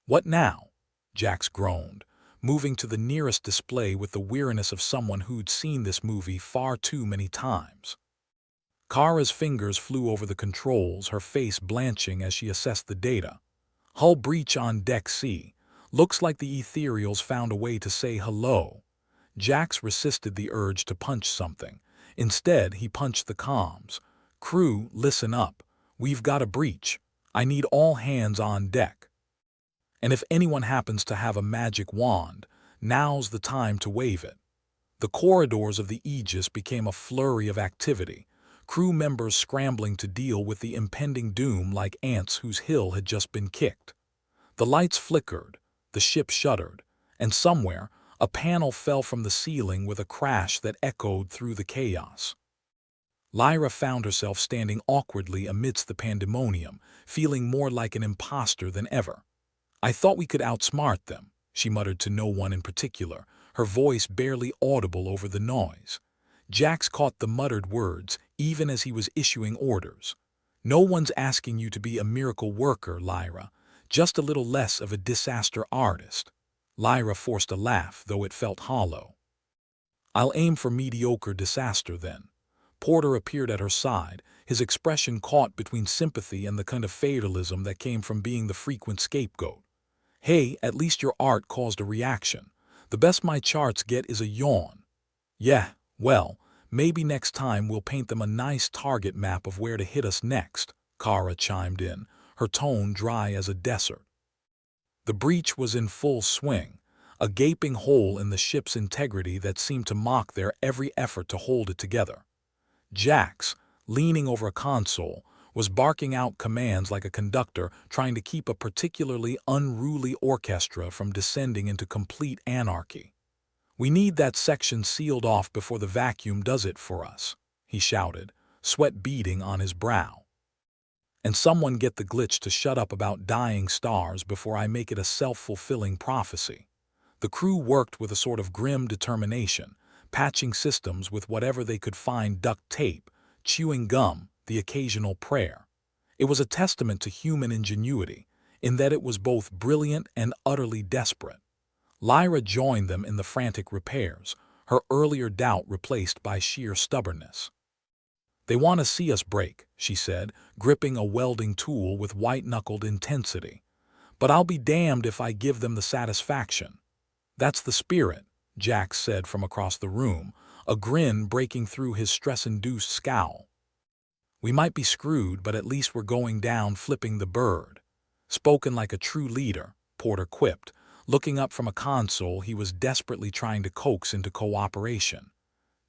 Speaker 1: "What now?" Jax groaned, moving to the nearest display with the weariness of someone who'd seen this movie far too many times. Kara's fingers flew over the controls, her face blanching as she assessed the data. "Hull breach on Deck C. Looks like the Ethereals found a way to say hello." Jax resisted the urge to punch something. Instead, he punched the comms. "Crew, listen up. We've got a breach. I need all hands on deck. And if anyone happens to have a magic wand, now's the time to wave it." The corridors of the Aegis became a flurry of activity, crew members scrambling to deal with the impending doom like ants whose hill had just been kicked. The lights flickered, the ship shuddered, and somewhere, a panel fell from the ceiling with a crash that echoed through the chaos. Lyra found herself standing awkwardly amidst the pandemonium, feeling more like an imposter than ever. "I thought we could outsmart them," she muttered to no one in particular, her voice barely audible over the noise. Jax caught the muttered words, even as he was issuing orders. "No one's asking you to be a miracle worker, Lyra. Just a little less of a disaster artist." Lyra forced a laugh, though it felt hollow. "I'll aim for mediocre disaster, then." Porter appeared at her side, his expression caught between sympathy and the kind of fatalism that came from being the frequent scapegoat. "Hey, at least your art caused a reaction. The best my charts get is a yawn." "Yeah, well, maybe next time we'll paint them a nice target map of where to hit us next," Kara chimed in, her tone dry as a desert. The breach was in full swing, a gaping hole in the ship's integrity that seemed to mock their every effort to hold it together. Jax, leaning over a console, was barking out commands like a conductor trying to keep a particularly unruly orchestra from descending into complete anarchy. "We need that section sealed off before the vacuum does it for us," he shouted, sweat beading on his brow. "And someone get the glitch to shut up about dying stars before I make it a self-fulfilling prophecy." The crew worked with a sort of grim determination, patching systems with whatever they could find: duct tape, chewing gum, the occasional prayer. It was a testament to human ingenuity, in that it was both brilliant and utterly desperate. Lyra joined them in the frantic repairs, her earlier doubt replaced by sheer stubbornness. "They want to see us break," she said, gripping a welding tool with white-knuckled intensity. "But I'll be damned if I give them the satisfaction." "That's the spirit," Jax said from across the room, a grin breaking through his stress-induced scowl. We might be screwed, but at least we're going down flipping the bird. Spoken like a true leader, Porter quipped, looking up from a console he was desperately trying to coax into cooperation.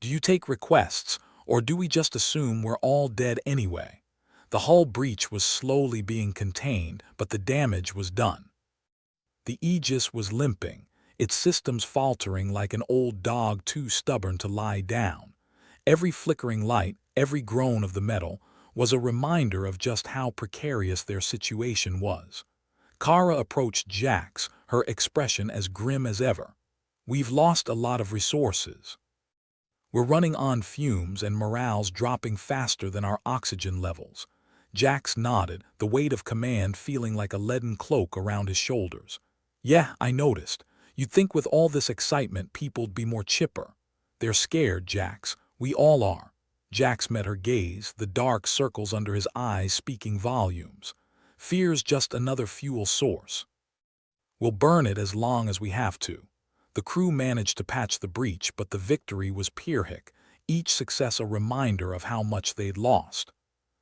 Speaker 1: Do you take requests, or do we just assume we're all dead anyway? The hull breach was slowly being contained, but the damage was done. The Aegis was limping, its systems faltering like an old dog too stubborn to lie down. Every flickering light, every groan of the metal, was a reminder of just how precarious their situation was. Kara approached Jax, her expression as grim as ever. We've lost a lot of resources. We're running on fumes and morale's dropping faster than our oxygen levels. Jax nodded, the weight of command feeling like a leaden cloak around his shoulders. Yeah, I noticed. You'd think with all this excitement people'd be more chipper. They're scared, Jax. We all are. Jax met her gaze, the dark circles under his eyes speaking volumes. Fear's just another fuel source. We'll burn it as long as we have to. The crew managed to patch the breach, but the victory was Pyrrhic, each success a reminder of how much they'd lost.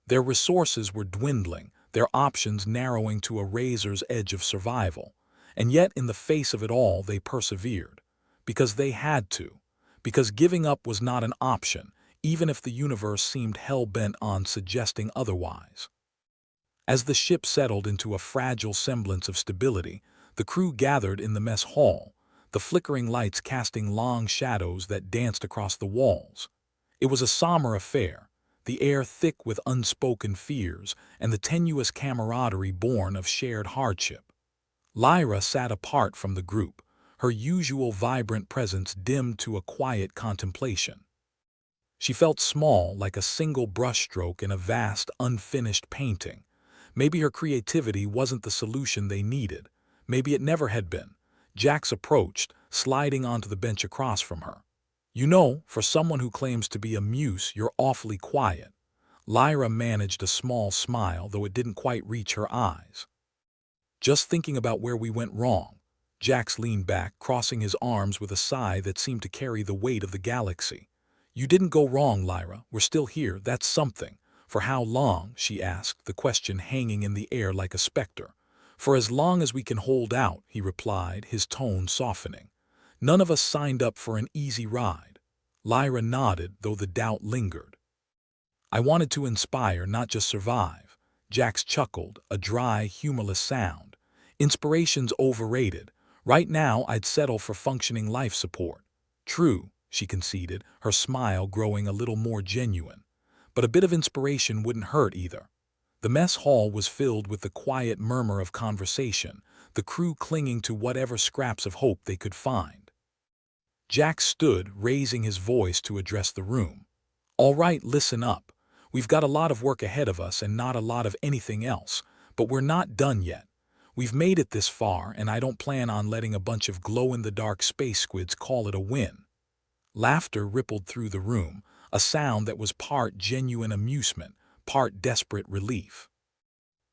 Speaker 1: Their resources were dwindling, their options narrowing to a razor's edge of survival. And yet in the face of it all they persevered. Because they had to. Because giving up was not an option, even if the universe seemed hell-bent on suggesting otherwise. As the ship settled into a fragile semblance of stability, the crew gathered in the mess hall, the flickering lights casting long shadows that danced across the walls. It was a somber affair, the air thick with unspoken fears and the tenuous camaraderie born of shared hardship. Lyra sat apart from the group, her usual vibrant presence dimmed to a quiet contemplation. She felt small, like a single brushstroke in a vast, unfinished painting. Maybe her creativity wasn't the solution they needed. Maybe it never had been. Jax approached, sliding onto the bench across from her. You know, for someone who claims to be a muse, you're awfully quiet. Lyra managed a small smile, though it didn't quite reach her eyes. Just thinking about where we went wrong. Jax leaned back, crossing his arms with a sigh that seemed to carry the weight of the galaxy. You didn't go wrong, Lyra. We're still here. That's something. For how long? She asked, the question hanging in the air like a specter. For as long as we can hold out, he replied, his tone softening. None of us signed up for an easy ride. Lyra nodded, though the doubt lingered. I wanted to inspire, not just survive. Jax chuckled, a dry, humorless sound. Inspiration's overrated. Right now, I'd settle for functioning life support. True, she conceded, her smile growing a little more genuine. But a bit of inspiration wouldn't hurt either. The mess hall was filled with the quiet murmur of conversation, the crew clinging to whatever scraps of hope they could find. Jax stood, raising his voice to address the room. All right, listen up. We've got a lot of work ahead of us and not a lot of anything else, but we're not done yet. We've made it this far, and I don't plan on letting a bunch of glow-in-the-dark space squids call it a win. Laughter rippled through the room, a sound that was part genuine amusement, part desperate relief.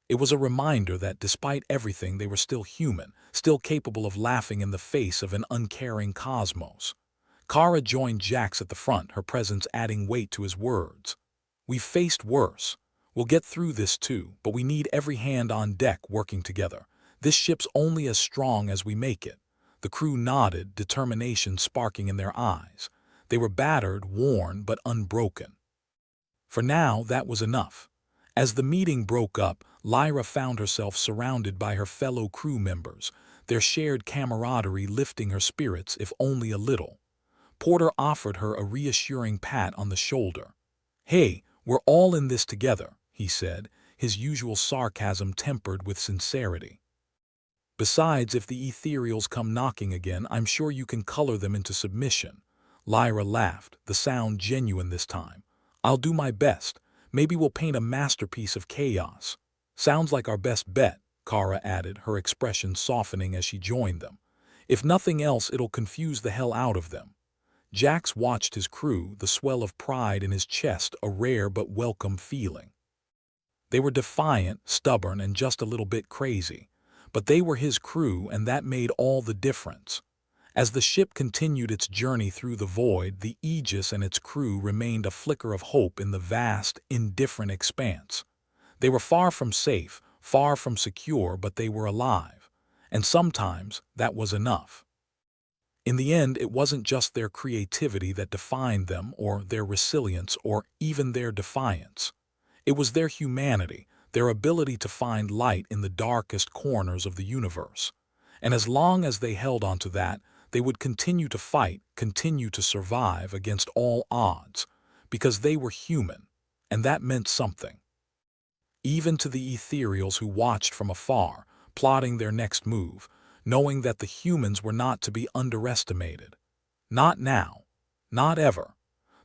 Speaker 1: It was a reminder that despite everything they were still human, still capable of laughing in the face of an uncaring cosmos. Kara joined Jax at the front, her presence adding weight to his words. We've faced worse. We'll get through this too, but we need every hand on deck working together. This ship's only as strong as we make it. The crew nodded, determination sparking in their eyes. They were battered, worn, but unbroken. For now, that was enough. As the meeting broke up, Lyra found herself surrounded by her fellow crew members, their shared camaraderie lifting her spirits, if only a little. Porter offered her a reassuring pat on the shoulder. Hey, we're all in this together, he said, his usual sarcasm tempered with sincerity. Besides, if the ethereals come knocking again, I'm sure you can color them into submission. Lyra laughed, the sound genuine this time. I'll do my best. Maybe we'll paint a masterpiece of chaos. Sounds like our best bet, Kara added, her expression softening as she joined them. If nothing else, it'll confuse the hell out of them. Jax watched his crew, the swell of pride in his chest a rare but welcome feeling. They were defiant, stubborn, and just a little bit crazy. But they were his crew, and that made all the difference. As the ship continued its journey through the void, the Aegis and its crew remained a flicker of hope in the vast, indifferent expanse. They were far from safe, far from secure, but they were alive. And sometimes that was enough. In the end, it wasn't just their creativity that defined them, or their resilience, or even their defiance. It was their humanity, their ability to find light in the darkest corners of the universe. And as long as they held on to that, they would continue to fight, continue to survive against all odds, because they were human, and that meant something. Even to the ethereals who watched from afar, plotting their next move, knowing that the humans were not to be underestimated. Not now. Not ever.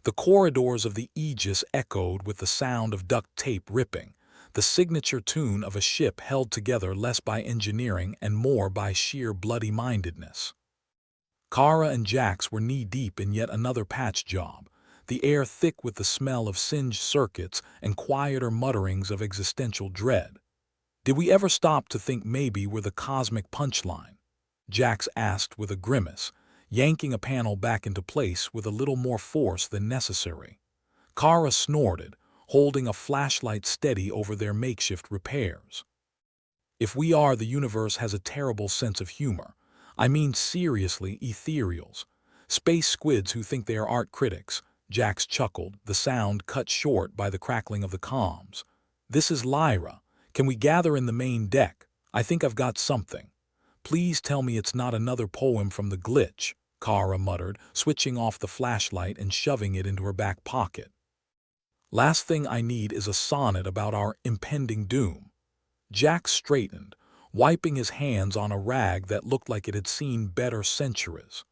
Speaker 1: The corridors of the Aegis echoed with the sound of duct tape ripping, the signature tune of a ship held together less by engineering and more by sheer bloody-mindedness. Kara and Jax were knee-deep in yet another patch job, the air thick with the smell of singed circuits and quieter mutterings of existential dread. "Did we ever stop to think maybe we're the cosmic punchline?" Jax asked with a grimace, yanking a panel back into place with a little more force than necessary. Kara snorted, holding a flashlight steady over their makeshift repairs. "If we are, the universe has a terrible sense of humor. I mean seriously, ethereals. Space squids who think they are art critics." Jax chuckled, the sound cut short by the crackling of the comms. "This is Lyra. Can we gather in the main deck? I think I've got something." "Please tell me it's not another poem from the glitch," Kara muttered, switching off the flashlight and shoving it into her back pocket. "Last thing I need is a sonnet about our impending doom." Jax straightened, wiping his hands on a rag that looked like it had seen better centuries.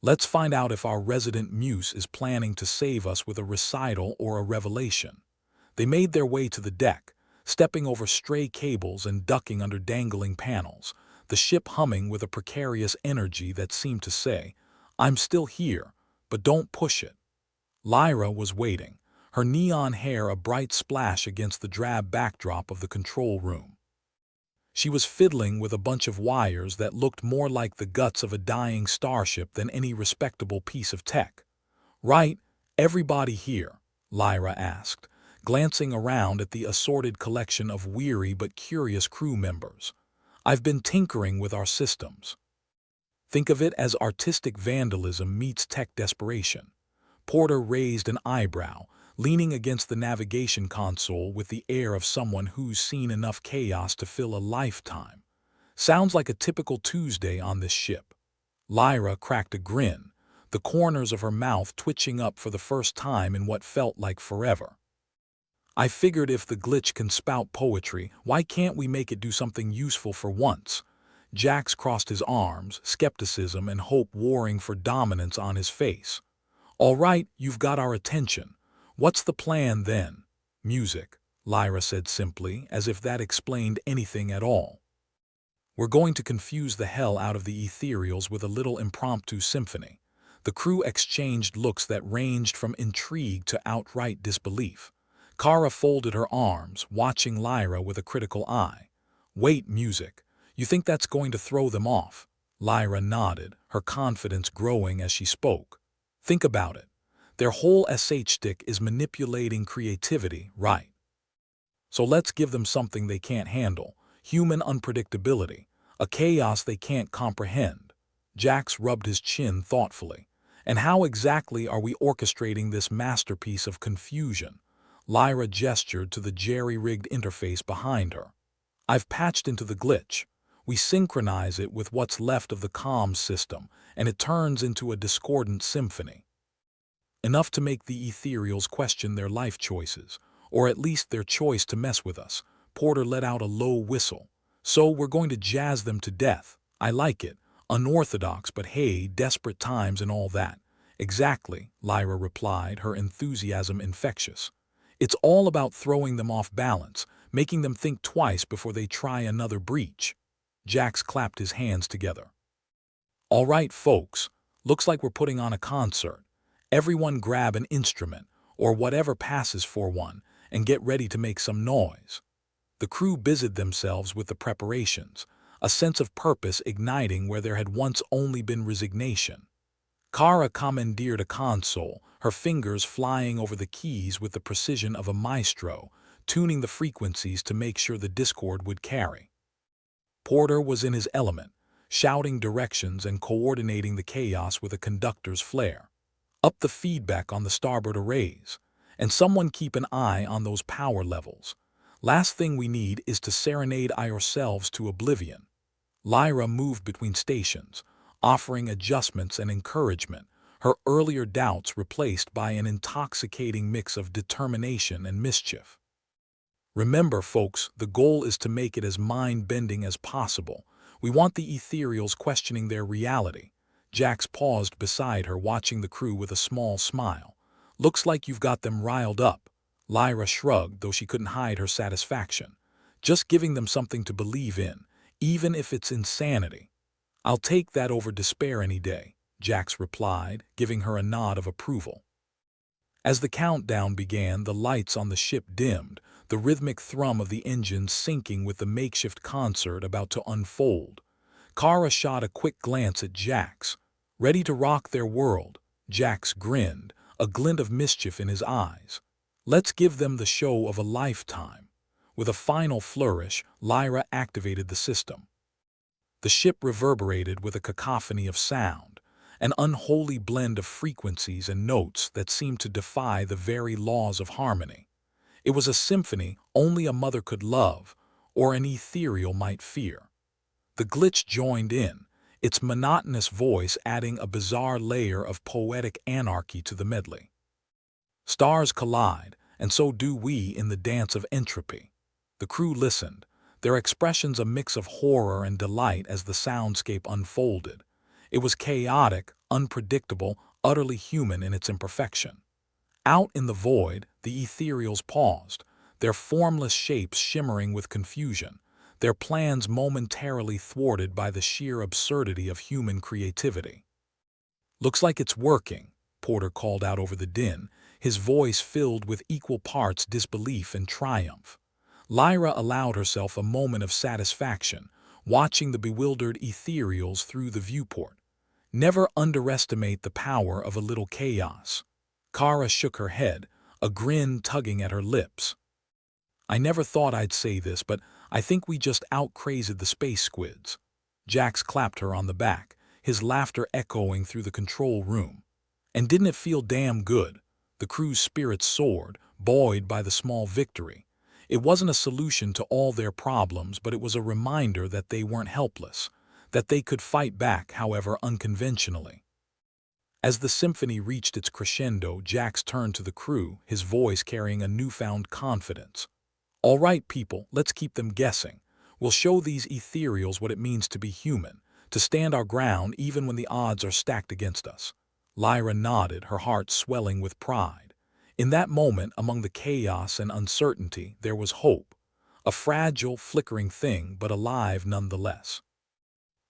Speaker 1: "Let's find out if our resident muse is planning to save us with a recital or a revelation." They made their way to the deck, stepping over stray cables and ducking under dangling panels, the ship humming with a precarious energy that seemed to say, "I'm still here, but don't push it." Lyra was waiting, her neon hair a bright splash against the drab backdrop of the control room. She was fiddling with a bunch of wires that looked more like the guts of a dying starship than any respectable piece of tech. "Right, everybody here?" Lyra asked, glancing around at the assorted collection of weary but curious crew members. "I've been tinkering with our systems." Think of it as artistic vandalism meets tech desperation. Porter raised an eyebrow, leaning against the navigation console with the air of someone who's seen enough chaos to fill a lifetime. "Sounds like a typical Tuesday on this ship." Lyra cracked a grin, the corners of her mouth twitching up for the first time in what felt like forever. "I figured if the glitch can spout poetry, why can't we make it do something useful for once?" Jax crossed his arms, skepticism and hope warring for dominance on his face. "All right, you've got our attention. What's the plan then?" "Music," Lyra said simply, as if that explained anything at all. "We're going to confuse the hell out of the ethereals with a little impromptu symphony." The crew exchanged looks that ranged from intrigue to outright disbelief. Kara folded her arms, watching Lyra with a critical eye. "Wait, music. You think that's going to throw them off?" Lyra nodded, her confidence growing as she spoke. "Think about it. Their whole SH stick is manipulating creativity, right? So let's give them something they can't handle, human unpredictability, a chaos they can't comprehend." Jax rubbed his chin thoughtfully. "And how exactly are we orchestrating this masterpiece of confusion?" Lyra gestured to the jerry-rigged interface behind her. "I've patched into the glitch. We synchronize it with what's left of the comms system, and it turns into a discordant symphony. Enough to make the ethereals question their life choices, or at least their choice to mess with us." Porter let out a low whistle. "So we're going to jazz them to death. I like it. Unorthodox, but hey, desperate times and all that." "Exactly," Lyra replied, her enthusiasm infectious. "It's all about throwing them off balance, making them think twice before they try another breach." Jax clapped his hands together. "All right, folks. Looks like we're putting on a concert. Everyone grab an instrument, or whatever passes for one, and get ready to make some noise." The crew busied themselves with the preparations, a sense of purpose igniting where there had once only been resignation. Kara commandeered a console, her fingers flying over the keys with the precision of a maestro, tuning the frequencies to make sure the discord would carry. Porter was in his element, shouting directions and coordinating the chaos with a conductor's flair. Up the feedback on the starboard arrays, and someone keep an eye on those power levels. Last thing we need is to serenade ourselves to oblivion. Lyra moved between stations, offering adjustments and encouragement, her earlier doubts replaced by an intoxicating mix of determination and mischief. Remember, folks, the goal is to make it as mind-bending as possible. We want the ethereals questioning their reality. Jax paused beside her, watching the crew with a small smile. Looks like you've got them riled up. Lyra shrugged, though she couldn't hide her satisfaction. Just giving them something to believe in, even if it's insanity. I'll take that over despair any day, Jax replied, giving her a nod of approval. As the countdown began, the lights on the ship dimmed, the rhythmic thrum of the engines syncing with the makeshift concert about to unfold. Kara shot a quick glance at Jax. Ready to rock their world, Jax grinned, a glint of mischief in his eyes. Let's give them the show of a lifetime. With a final flourish, Lyra activated the system. The ship reverberated with a cacophony of sound, an unholy blend of frequencies and notes that seemed to defy the very laws of harmony. It was a symphony only a mother could love, or an ethereal might fear. The glitch joined in, its monotonous voice adding a bizarre layer of poetic anarchy to the medley. Stars collide, and so do we in the dance of entropy. The crew listened, their expressions a mix of horror and delight as the soundscape unfolded. It was chaotic, unpredictable, utterly human in its imperfection. Out in the void, the ethereals paused, their formless shapes shimmering with confusion, their plans momentarily thwarted by the sheer absurdity of human creativity. "Looks like it's working," Porter called out over the din, his voice filled with equal parts disbelief and triumph. Lyra allowed herself a moment of satisfaction, watching the bewildered ethereals through the viewport. Never underestimate the power of a little chaos. Kara shook her head, a grin tugging at her lips. "I never thought I'd say this, but I think we just out-crazed the space squids." Jax clapped her on the back, his laughter echoing through the control room. And didn't it feel damn good? The crew's spirits soared, buoyed by the small victory. It wasn't a solution to all their problems, but it was a reminder that they weren't helpless, that they could fight back, however unconventionally. As the symphony reached its crescendo, Jax turned to the crew, his voice carrying a newfound confidence. "All right, people, let's keep them guessing. We'll show these ethereals what it means to be human, to stand our ground even when the odds are stacked against us." Lyra nodded, her heart swelling with pride. In that moment, among the chaos and uncertainty, there was hope. A fragile, flickering thing, but alive nonetheless.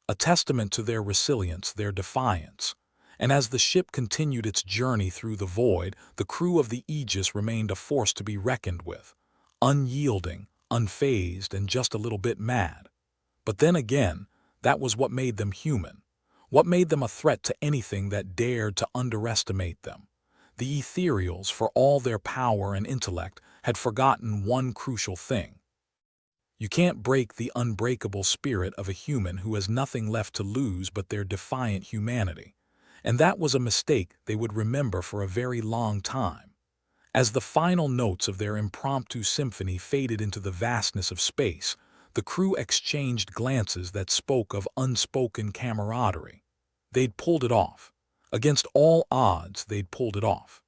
Speaker 1: A testament to their resilience, their defiance. And as the ship continued its journey through the void, the crew of the Aegis remained a force to be reckoned with. Unyielding, unfazed, and just a little bit mad. But then again, that was what made them human. What made them a threat to anything that dared to underestimate them. The ethereals, for all their power and intellect, had forgotten one crucial thing. You can't break the unbreakable spirit of a human who has nothing left to lose but their defiant humanity. And that was a mistake they would remember for a very long time. As the final notes of their impromptu symphony faded into the vastness of space, the crew exchanged glances that spoke of unspoken camaraderie. They'd pulled it off. Against all odds, they'd pulled it off.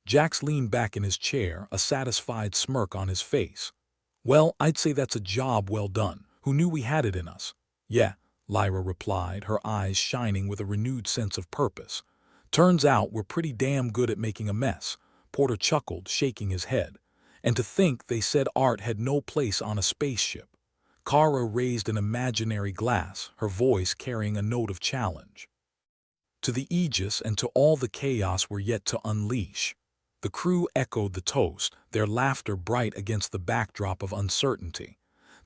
Speaker 1: Jax leaned back in his chair, a satisfied smirk on his face. "Well, I'd say that's a job well done. Who knew we had it in us?" "Yeah," Lyra replied, her eyes shining with a renewed sense of purpose. "Turns out we're pretty damn good at making a mess." Porter chuckled, shaking his head. "And to think they said art had no place on a spaceship." Kara raised an imaginary glass, her voice carrying a note of challenge. "To the Aegis and to all the chaos we're yet to unleash." The crew echoed the toast, their laughter bright against the backdrop of uncertainty.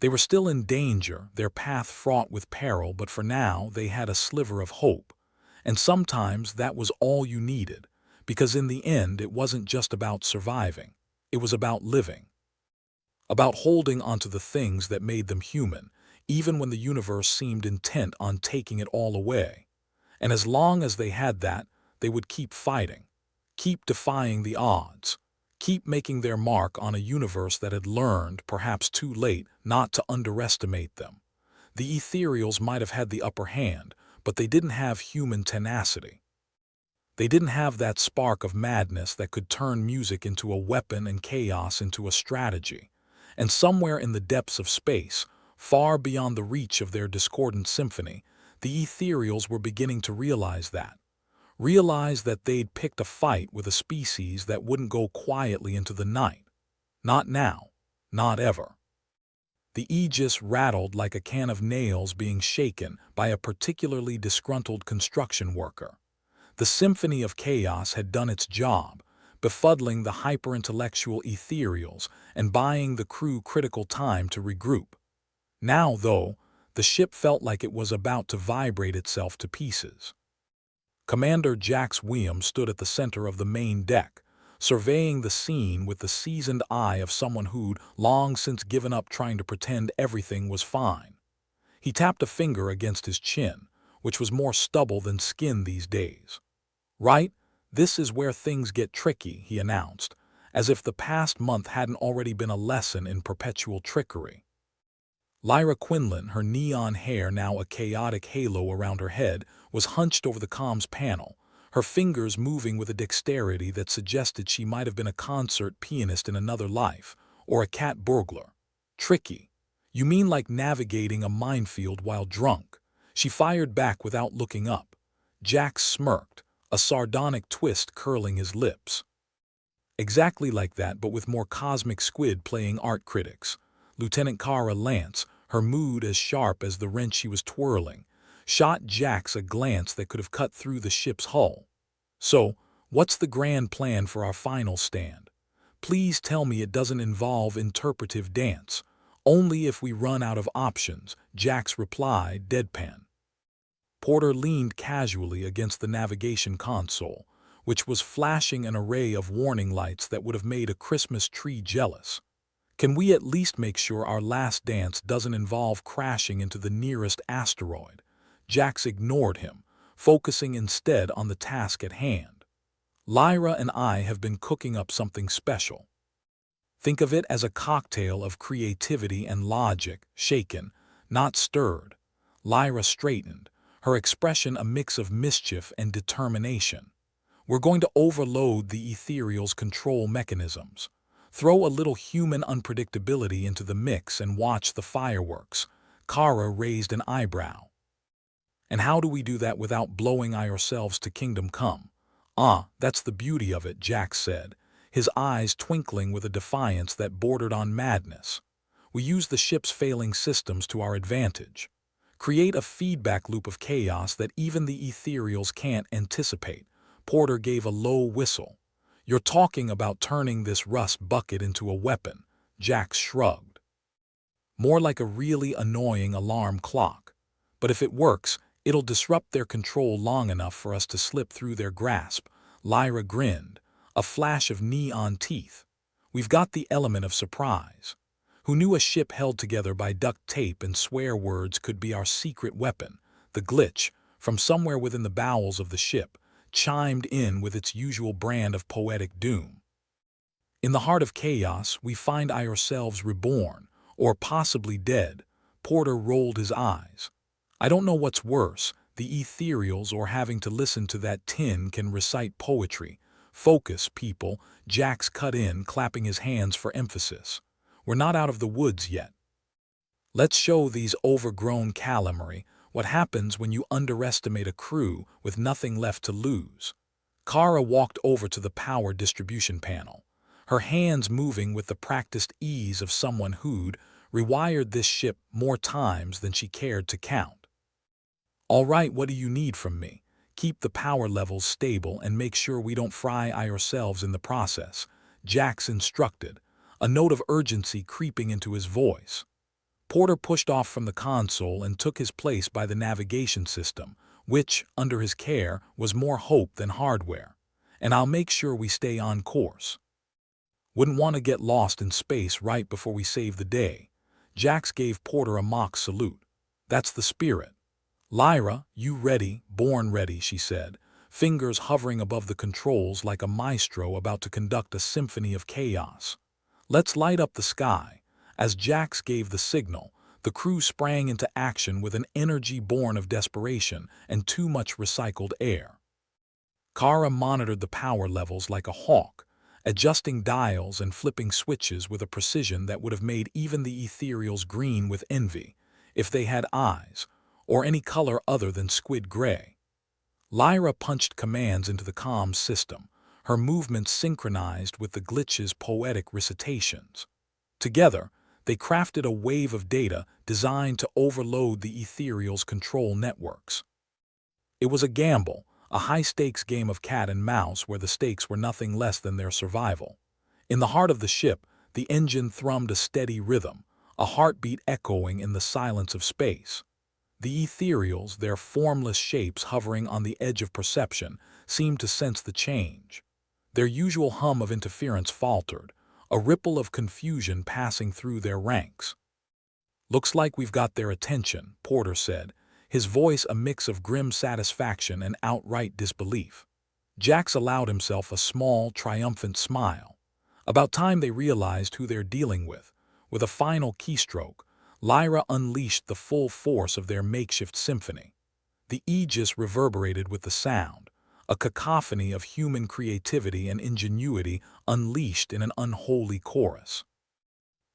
Speaker 1: They were still in danger, their path fraught with peril, but for now they had a sliver of hope. And sometimes that was all you needed, because in the end it wasn't just about surviving, it was about living. About holding onto the things that made them human, even when the universe seemed intent on taking it all away. And as long as they had that, they would keep fighting, keep defying the odds, keep making their mark on a universe that had learned, perhaps too late, not to underestimate them. The ethereals might have had the upper hand, but they didn't have human tenacity. They didn't have that spark of madness that could turn music into a weapon and chaos into a strategy. And somewhere in the depths of space, far beyond the reach of their discordant symphony, the ethereals were beginning to realize that they'd picked a fight with a species that wouldn't go quietly into the night. Not now, not ever. The Aegis rattled like a can of nails being shaken by a particularly disgruntled construction worker. The symphony of chaos had done its job, befuddling the hyper-intellectual ethereals and buying the crew critical time to regroup. Now, though, the ship felt like it was about to vibrate itself to pieces. Commander Jax Williams stood at the center of the main deck, surveying the scene with the seasoned eye of someone who'd long since given up trying to pretend everything was fine. He tapped a finger against his chin, which was more stubble than skin these days. "Right, this is where things get tricky," he announced, as if the past month hadn't already been a lesson in perpetual trickery. Lyra Quinlan, her neon hair now a chaotic halo around her head, was hunched over the comms panel, her fingers moving with a dexterity that suggested she might have been a concert pianist in another life, or a cat burglar. "Tricky? You mean like navigating a minefield while drunk?" She fired back without looking up. Jax smirked, a sardonic twist curling his lips. "Exactly like that, but with more cosmic squid playing art critics." Lieutenant Kara Lance, her mood as sharp as the wrench she was twirling, shot Jax a glance that could have cut through the ship's hull. "So, what's the grand plan for our final stand? Please tell me it doesn't involve interpretive dance." "Only if we run out of options," Jax replied, deadpan. Porter leaned casually against the navigation console, which was flashing an array of warning lights that would have made a Christmas tree jealous. "Can we at least make sure our last dance doesn't involve crashing into the nearest asteroid?" Jax ignored him, focusing instead on the task at hand. "Lyra and I have been cooking up something special. Think of it as a cocktail of creativity and logic, shaken, not stirred." Lyra straightened, her expression a mix of mischief and determination. "We're going to overload the ethereal's control mechanisms. Throw a little human unpredictability into the mix and watch the fireworks." Kara raised an eyebrow. "And how do we do that without blowing ourselves to kingdom come?" "Ah, that's the beauty of it," Jax said, his eyes twinkling with a defiance that bordered on madness. "We use the ship's failing systems to our advantage. Create a feedback loop of chaos that even the ethereals can't anticipate." Porter gave a low whistle. "You're talking about turning this rust bucket into a weapon," Jax shrugged. "More like a really annoying alarm clock. But if it works, it'll disrupt their control long enough for us to slip through their grasp." Lyra grinned, a flash of neon teeth. "We've got the element of surprise. Who knew a ship held together by duct tape and swear words could be our secret weapon?" The glitch, from somewhere within the bowels of the ship, chimed in with its usual brand of poetic doom. "In the heart of chaos, we find ourselves reborn, or possibly dead." Porter rolled his eyes. "I don't know what's worse, the ethereals or having to listen to that tin can recite poetry." "Focus, people," Jax cut in, clapping his hands for emphasis. "We're not out of the woods yet. Let's show these overgrown calamari what happens when you underestimate a crew with nothing left to lose." Kara walked over to the power distribution panel, her hands moving with the practiced ease of someone who'd rewired this ship more times than she cared to count. "All right, what do you need from me? Keep the power levels stable and make sure we don't fry ourselves in the process," Jax instructed, a note of urgency creeping into his voice. Porter pushed off from the console and took his place by the navigation system, which, under his care, was more hope than hardware. And I'll make sure we stay on course. Wouldn't want to get lost in space right before we save the day. Jax gave Porter a mock salute. That's the spirit. Lyra, you ready, born ready, she said, fingers hovering above the controls like a maestro about to conduct a symphony of chaos. Let's light up the sky. As Jax gave the signal, the crew sprang into action with an energy born of desperation and too much recycled air. Kara monitored the power levels like a hawk, adjusting dials and flipping switches with a precision that would have made even the ethereals green with envy, if they had eyes, or any color other than squid gray. Lyra punched commands into the comms system, her movements synchronized with the glitch's poetic recitations. Together, they crafted a wave of data designed to overload the ethereal's control networks. It was a gamble, a high-stakes game of cat and mouse where the stakes were nothing less than their survival. In the heart of the ship, the engine thrummed a steady rhythm, a heartbeat echoing in the silence of space. The ethereals, their formless shapes hovering on the edge of perception, seemed to sense the change. Their usual hum of interference faltered, a ripple of confusion passing through their ranks. "Looks like we've got their attention," Porter said, his voice a mix of grim satisfaction and outright disbelief. Jax allowed himself a small, triumphant smile. About time they realized who they're dealing with. With a final keystroke, Lyra unleashed the full force of their makeshift symphony. The Aegis reverberated with the sound, a cacophony of human creativity and ingenuity unleashed in an unholy chorus.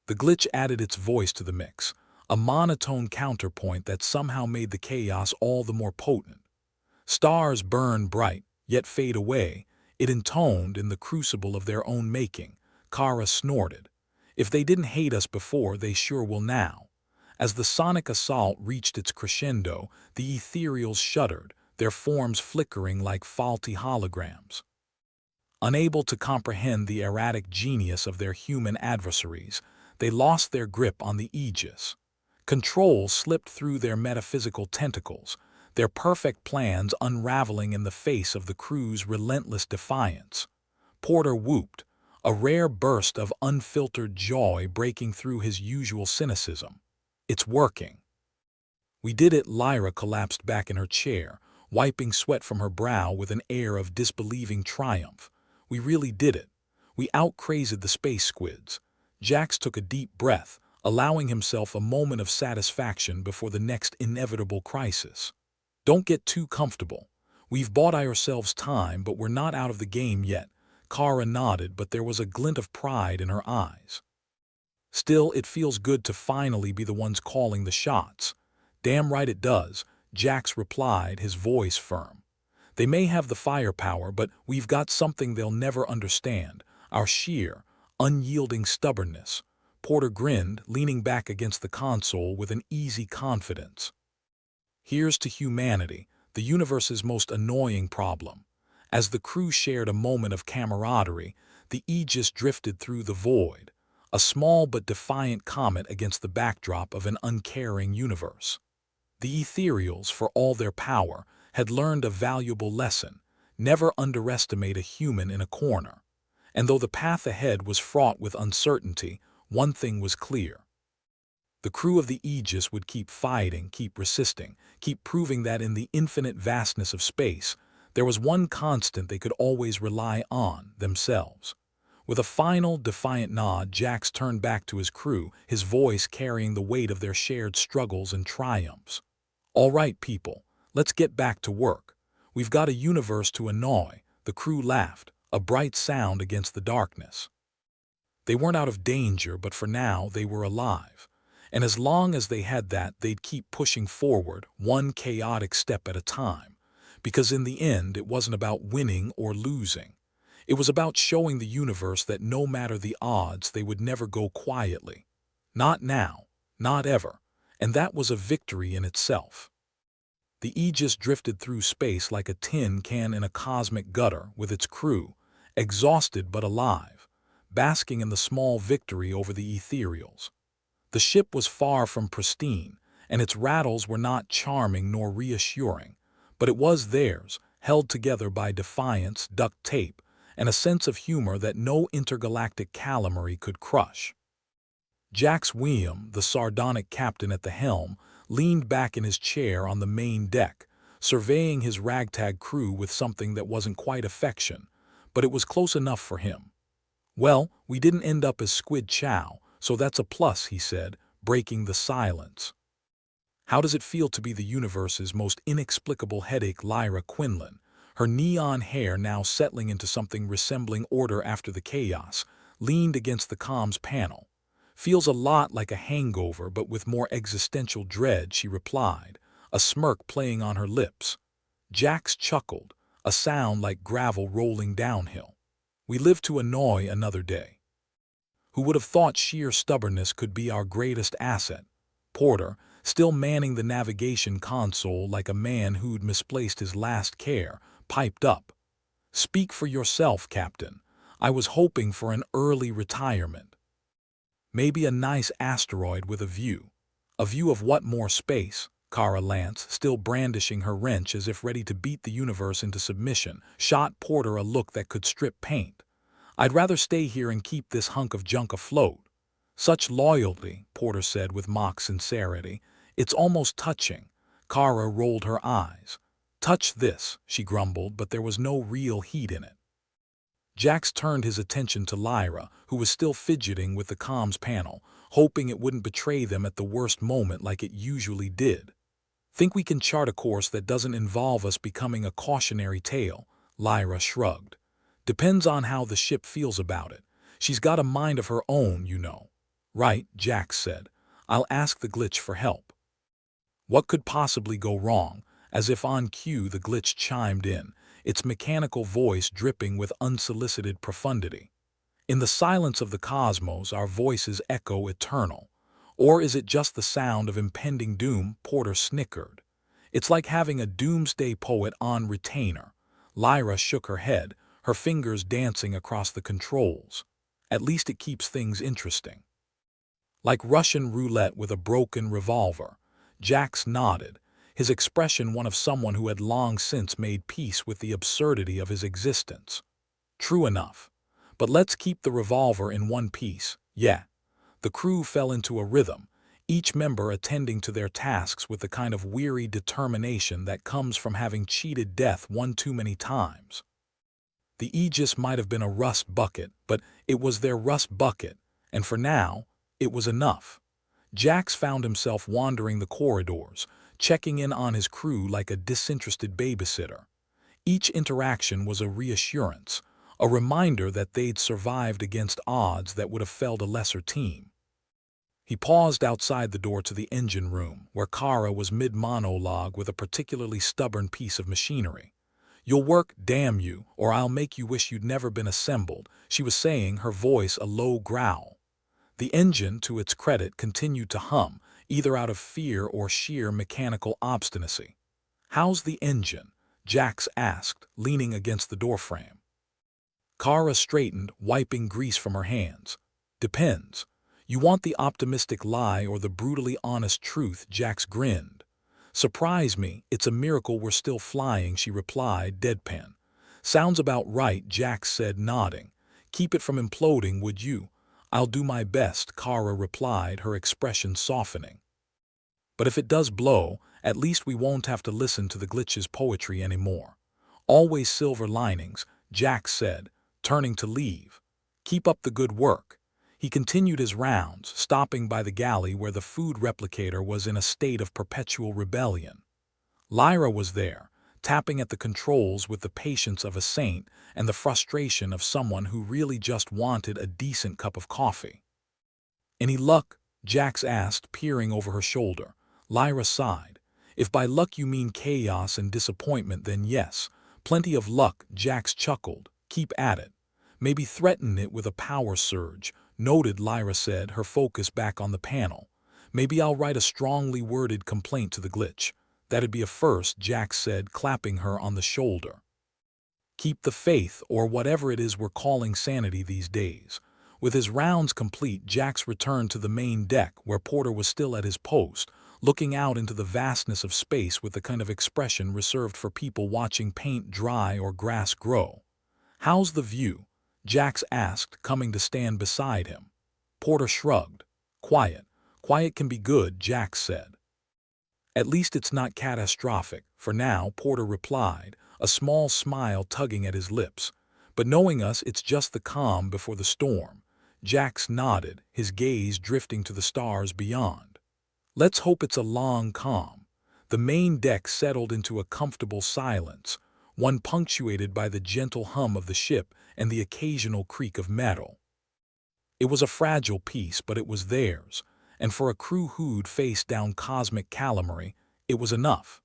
Speaker 1: The glitch added its voice to the mix, a monotone counterpoint that somehow made the chaos all the more potent. Stars burn bright, yet fade away, it intoned in the crucible of their own making. Kara snorted. If they didn't hate us before, they sure will now. As the sonic assault reached its crescendo, the ethereals shuddered, their forms flickering like faulty holograms. Unable to comprehend the erratic genius of their human adversaries, they lost their grip on the Aegis. Control slipped through their metaphysical tentacles, their perfect plans unraveling in the face of the crew's relentless defiance. Porter whooped, a rare burst of unfiltered joy breaking through his usual cynicism. "It's working." "We did it," Lyra collapsed back in her chair, wiping sweat from her brow with an air of disbelieving triumph. "We really did it. We out-crazed the space squids." Jax took a deep breath, allowing himself a moment of satisfaction before the next inevitable crisis. "Don't get too comfortable. We've bought ourselves time, but we're not out of the game yet." Kara nodded, but there was a glint of pride in her eyes. "Still, it feels good to finally be the ones calling the shots." "Damn right it does," Jax replied, his voice firm. "They may have the firepower, but we've got something they'll never understand, our sheer, unyielding stubbornness." Porter grinned, leaning back against the console with an easy confidence. "Here's to humanity, the universe's most annoying problem." As the crew shared a moment of camaraderie, the Aegis drifted through the void, a small but defiant comet against the backdrop of an uncaring universe. The ethereals, for all their power, had learned a valuable lesson: never underestimate a human in a corner. And though the path ahead was fraught with uncertainty, one thing was clear. The crew of the Aegis would keep fighting, keep resisting, keep proving that in the infinite vastness of space, there was one constant they could always rely on: themselves. With a final, defiant nod, Jax turned back to his crew, his voice carrying the weight of their shared struggles and triumphs. "All right, people, let's get back to work. We've got a universe to annoy." The crew laughed, a bright sound against the darkness. They weren't out of danger, but for now they were alive. And as long as they had that, they'd keep pushing forward, one chaotic step at a time. Because in the end, it wasn't about winning or losing. It was about showing the universe that no matter the odds, they would never go quietly. Not now, not ever. And that was a victory in itself. The Aegis drifted through space like a tin can in a cosmic gutter, with its crew, exhausted but alive, basking in the small victory over the ethereals. The ship was far from pristine, and its rattles were not charming nor reassuring, but it was theirs, held together by defiance, duct tape, and a sense of humor that no intergalactic calamari could crush. Jax William, the sardonic captain at the helm, leaned back in his chair on the main deck, surveying his ragtag crew with something that wasn't quite affection, but it was close enough for him. "Well, we didn't end up as squid chow, so that's a plus," he said, breaking the silence. "How does it feel to be the universe's most inexplicable headache?" Lyra Quinlan, her neon hair now settling into something resembling order after the chaos, leaned against the comms panel. "Feels a lot like a hangover, but with more existential dread," she replied, a smirk playing on her lips. Jax chuckled, a sound like gravel rolling downhill. "We live to annoy another day." Who would have thought sheer stubbornness could be our greatest asset? Porter, still manning the navigation console like a man who'd misplaced his last care, piped up. "Speak for yourself, Captain. I was hoping for an early retirement. Maybe a nice asteroid with a view." "A view of what? More space?" Kara Lance, still brandishing her wrench as if ready to beat the universe into submission, shot Porter a look that could strip paint. "I'd rather stay here and keep this hunk of junk afloat." "Such loyalty," Porter said with mock sincerity. "It's almost touching." Kara rolled her eyes. "Touch this," she grumbled, but there was no real heat in it. Jax turned his attention to Lyra, who was still fidgeting with the comms panel, hoping it wouldn't betray them at the worst moment like it usually did. "Think we can chart a course that doesn't involve us becoming a cautionary tale?" Lyra shrugged. "Depends on how the ship feels about it. She's got a mind of her own, you know." "Right," Jax said. "I'll ask the glitch for help." What could possibly go wrong? As if on cue, the glitch chimed in, its mechanical voice dripping with unsolicited profundity. "In the silence of the cosmos, our voices echo eternal. Or is it just the sound of impending doom?" Porter snickered. "It's like having a doomsday poet on retainer." Lyra shook her head, her fingers dancing across the controls. "At least it keeps things interesting." "Like Russian roulette with a broken revolver." Jax nodded, his expression one of someone who had long since made peace with the absurdity of his existence. "True enough. But let's keep the revolver in one piece, yeah." The crew fell into a rhythm, each member attending to their tasks with the kind of weary determination that comes from having cheated death one too many times. The Aegis might have been a rust bucket, but it was their rust bucket, and for now, it was enough. Jax found himself wandering the corridors, checking in on his crew like a disinterested babysitter. Each interaction was a reassurance, a reminder that they'd survived against odds that would have felled a lesser team. He paused outside the door to the engine room, where Kara was mid-monologue with a particularly stubborn piece of machinery. "You'll work, damn you, or I'll make you wish you'd never been assembled," she was saying, her voice a low growl. The engine, to its credit, continued to hum, either out of fear or sheer mechanical obstinacy. "How's the engine?" Jax asked, leaning against the doorframe. Kara straightened, wiping grease from her hands. "Depends. You want the optimistic lie or the brutally honest truth?" Jax grinned. "Surprise me, it's a miracle we're still flying," she replied, deadpan. "Sounds about right," Jax said, nodding. "Keep it from imploding, would you?" "I'll do my best," Kara replied, her expression softening. "But if it does blow, at least we won't have to listen to the glitch's poetry anymore." "Always silver linings," Jax said, turning to leave. "Keep up the good work." He continued his rounds, stopping by the galley where the food replicator was in a state of perpetual rebellion. Lyra was there, tapping at the controls with the patience of a saint and the frustration of someone who really just wanted a decent cup of coffee. "Any luck?" Jax asked, peering over her shoulder. Lyra sighed. "If by luck you mean chaos and disappointment, then yes. Plenty of luck," Jax chuckled. "Keep at it. Maybe threaten it with a power surge." "Noted," Lyra said, her focus back on the panel. "Maybe I'll write a strongly worded complaint to the glitch." "That'd be a first," Jax said, clapping her on the shoulder. "Keep the faith, or whatever it is we're calling sanity these days." With his rounds complete, Jax returned to the main deck where Porter was still at his post, looking out into the vastness of space with the kind of expression reserved for people watching paint dry or grass grow. "How's the view?" Jax asked, coming to stand beside him. Porter shrugged. "Quiet. Quiet can be good," Jax said. "At least it's not catastrophic, for now," Porter replied, a small smile tugging at his lips. "But knowing us, it's just the calm before the storm." Jax nodded, his gaze drifting to the stars beyond. "Let's hope it's a long calm." The main deck settled into a comfortable silence, one punctuated by the gentle hum of the ship and the occasional creak of metal. It was a fragile piece, but it was theirs, and for a crew who'd faced down cosmic calamity, it was enough.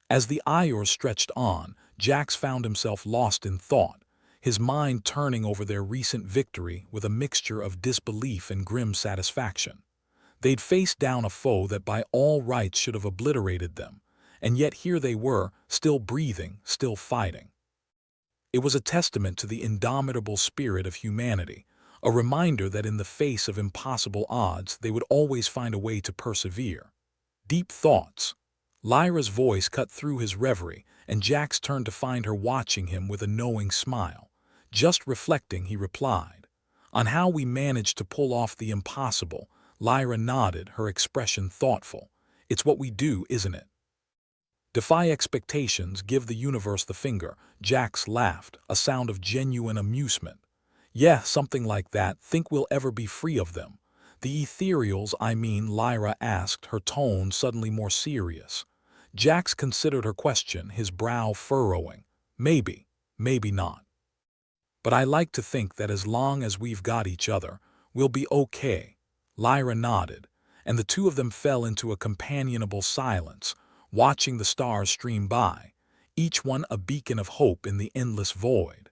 Speaker 1: As the hours stretched on, Jax found himself lost in thought, his mind turning over their recent victory with a mixture of disbelief and grim satisfaction. They'd faced down a foe that by all rights should have obliterated them, and yet here they were, still breathing, still fighting. It was a testament to the indomitable spirit of humanity, a reminder that in the face of impossible odds they would always find a way to persevere. Deep thoughts. Lyra's voice cut through his reverie, and Jax turned to find her watching him with a knowing smile. "Just reflecting," he replied. "On how we managed to pull off the impossible." Lyra nodded, her expression thoughtful. "It's what we do, isn't it? Defy expectations, give the universe the finger." Jax laughed, a sound of genuine amusement. "Yeah, something like that. Think we'll ever be free of them?" "The ethereals, I mean," Lyra asked, her tone suddenly more serious. Jax considered her question, his brow furrowing. "Maybe, maybe not. But I like to think that as long as we've got each other, we'll be okay." Lyra nodded, and the two of them fell into a companionable silence, watching the stars stream by, each one a beacon of hope in the endless void.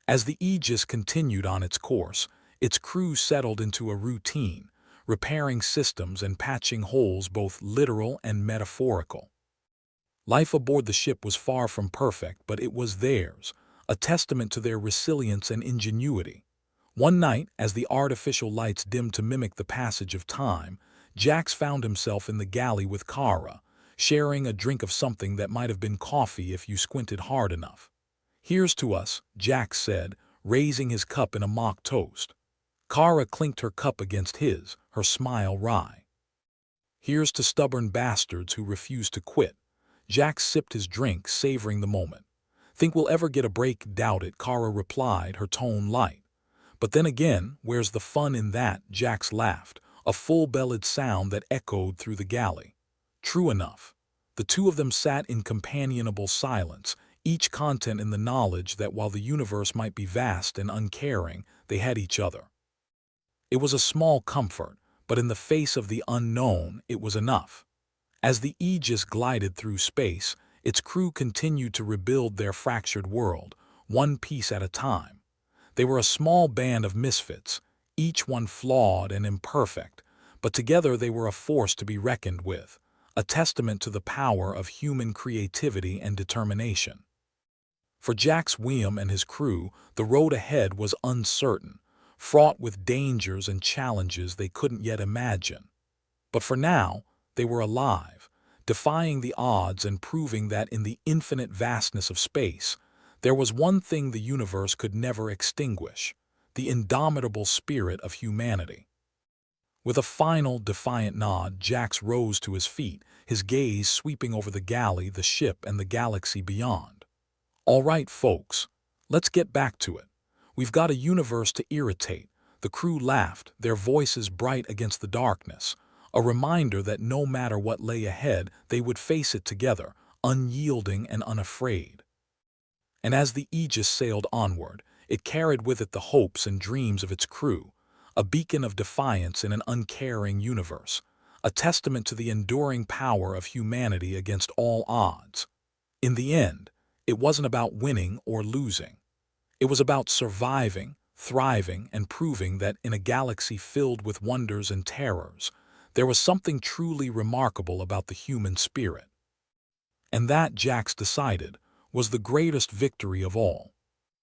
Speaker 1: As the Aegis continued on its course, its crew settled into a routine, repairing systems and patching holes both literal and metaphorical. Life aboard the ship was far from perfect, but it was theirs, a testament to their resilience and ingenuity. One night, as the artificial lights dimmed to mimic the passage of time, Jax found himself in the galley with Kara, sharing a drink of something that might have been coffee if you squinted hard enough. "Here's to us," Jax said, raising his cup in a mock toast. Kara clinked her cup against his, her smile wry. "Here's to stubborn bastards who refuse to quit." Jax sipped his drink, savoring the moment. "Think we'll ever get a break?" "Doubt it," Kara replied, her tone light. "But then again, where's the fun in that?" Jax laughed, a full-bellied sound that echoed through the galley. True enough. The two of them sat in companionable silence, each content in the knowledge that while the universe might be vast and uncaring, they had each other. It was a small comfort, but in the face of the unknown, it was enough. As the Aegis glided through space, its crew continued to rebuild their fractured world, one piece at a time. They were a small band of misfits, each one flawed and imperfect, but together they were a force to be reckoned with, a testament to the power of human creativity and determination. For Jax William and his crew, the road ahead was uncertain, fraught with dangers and challenges they couldn't yet imagine. But for now, they were alive, defying the odds and proving that in the infinite vastness of space, there was one thing the universe could never extinguish: the indomitable spirit of humanity. With a final, defiant nod, Jax rose to his feet, his gaze sweeping over the galley, the ship, and the galaxy beyond. "All right, folks, let's get back to it. We've got a universe to irritate." The crew laughed, their voices bright against the darkness, a reminder that no matter what lay ahead, they would face it together, unyielding and unafraid. And as the Aegis sailed onward, it carried with it the hopes and dreams of its crew, a beacon of defiance in an uncaring universe, a testament to the enduring power of humanity against all odds. In the end, it wasn't about winning or losing. It was about surviving, thriving, and proving that in a galaxy filled with wonders and terrors, there was something truly remarkable about the human spirit. And that, Jax decided, was the greatest victory of all.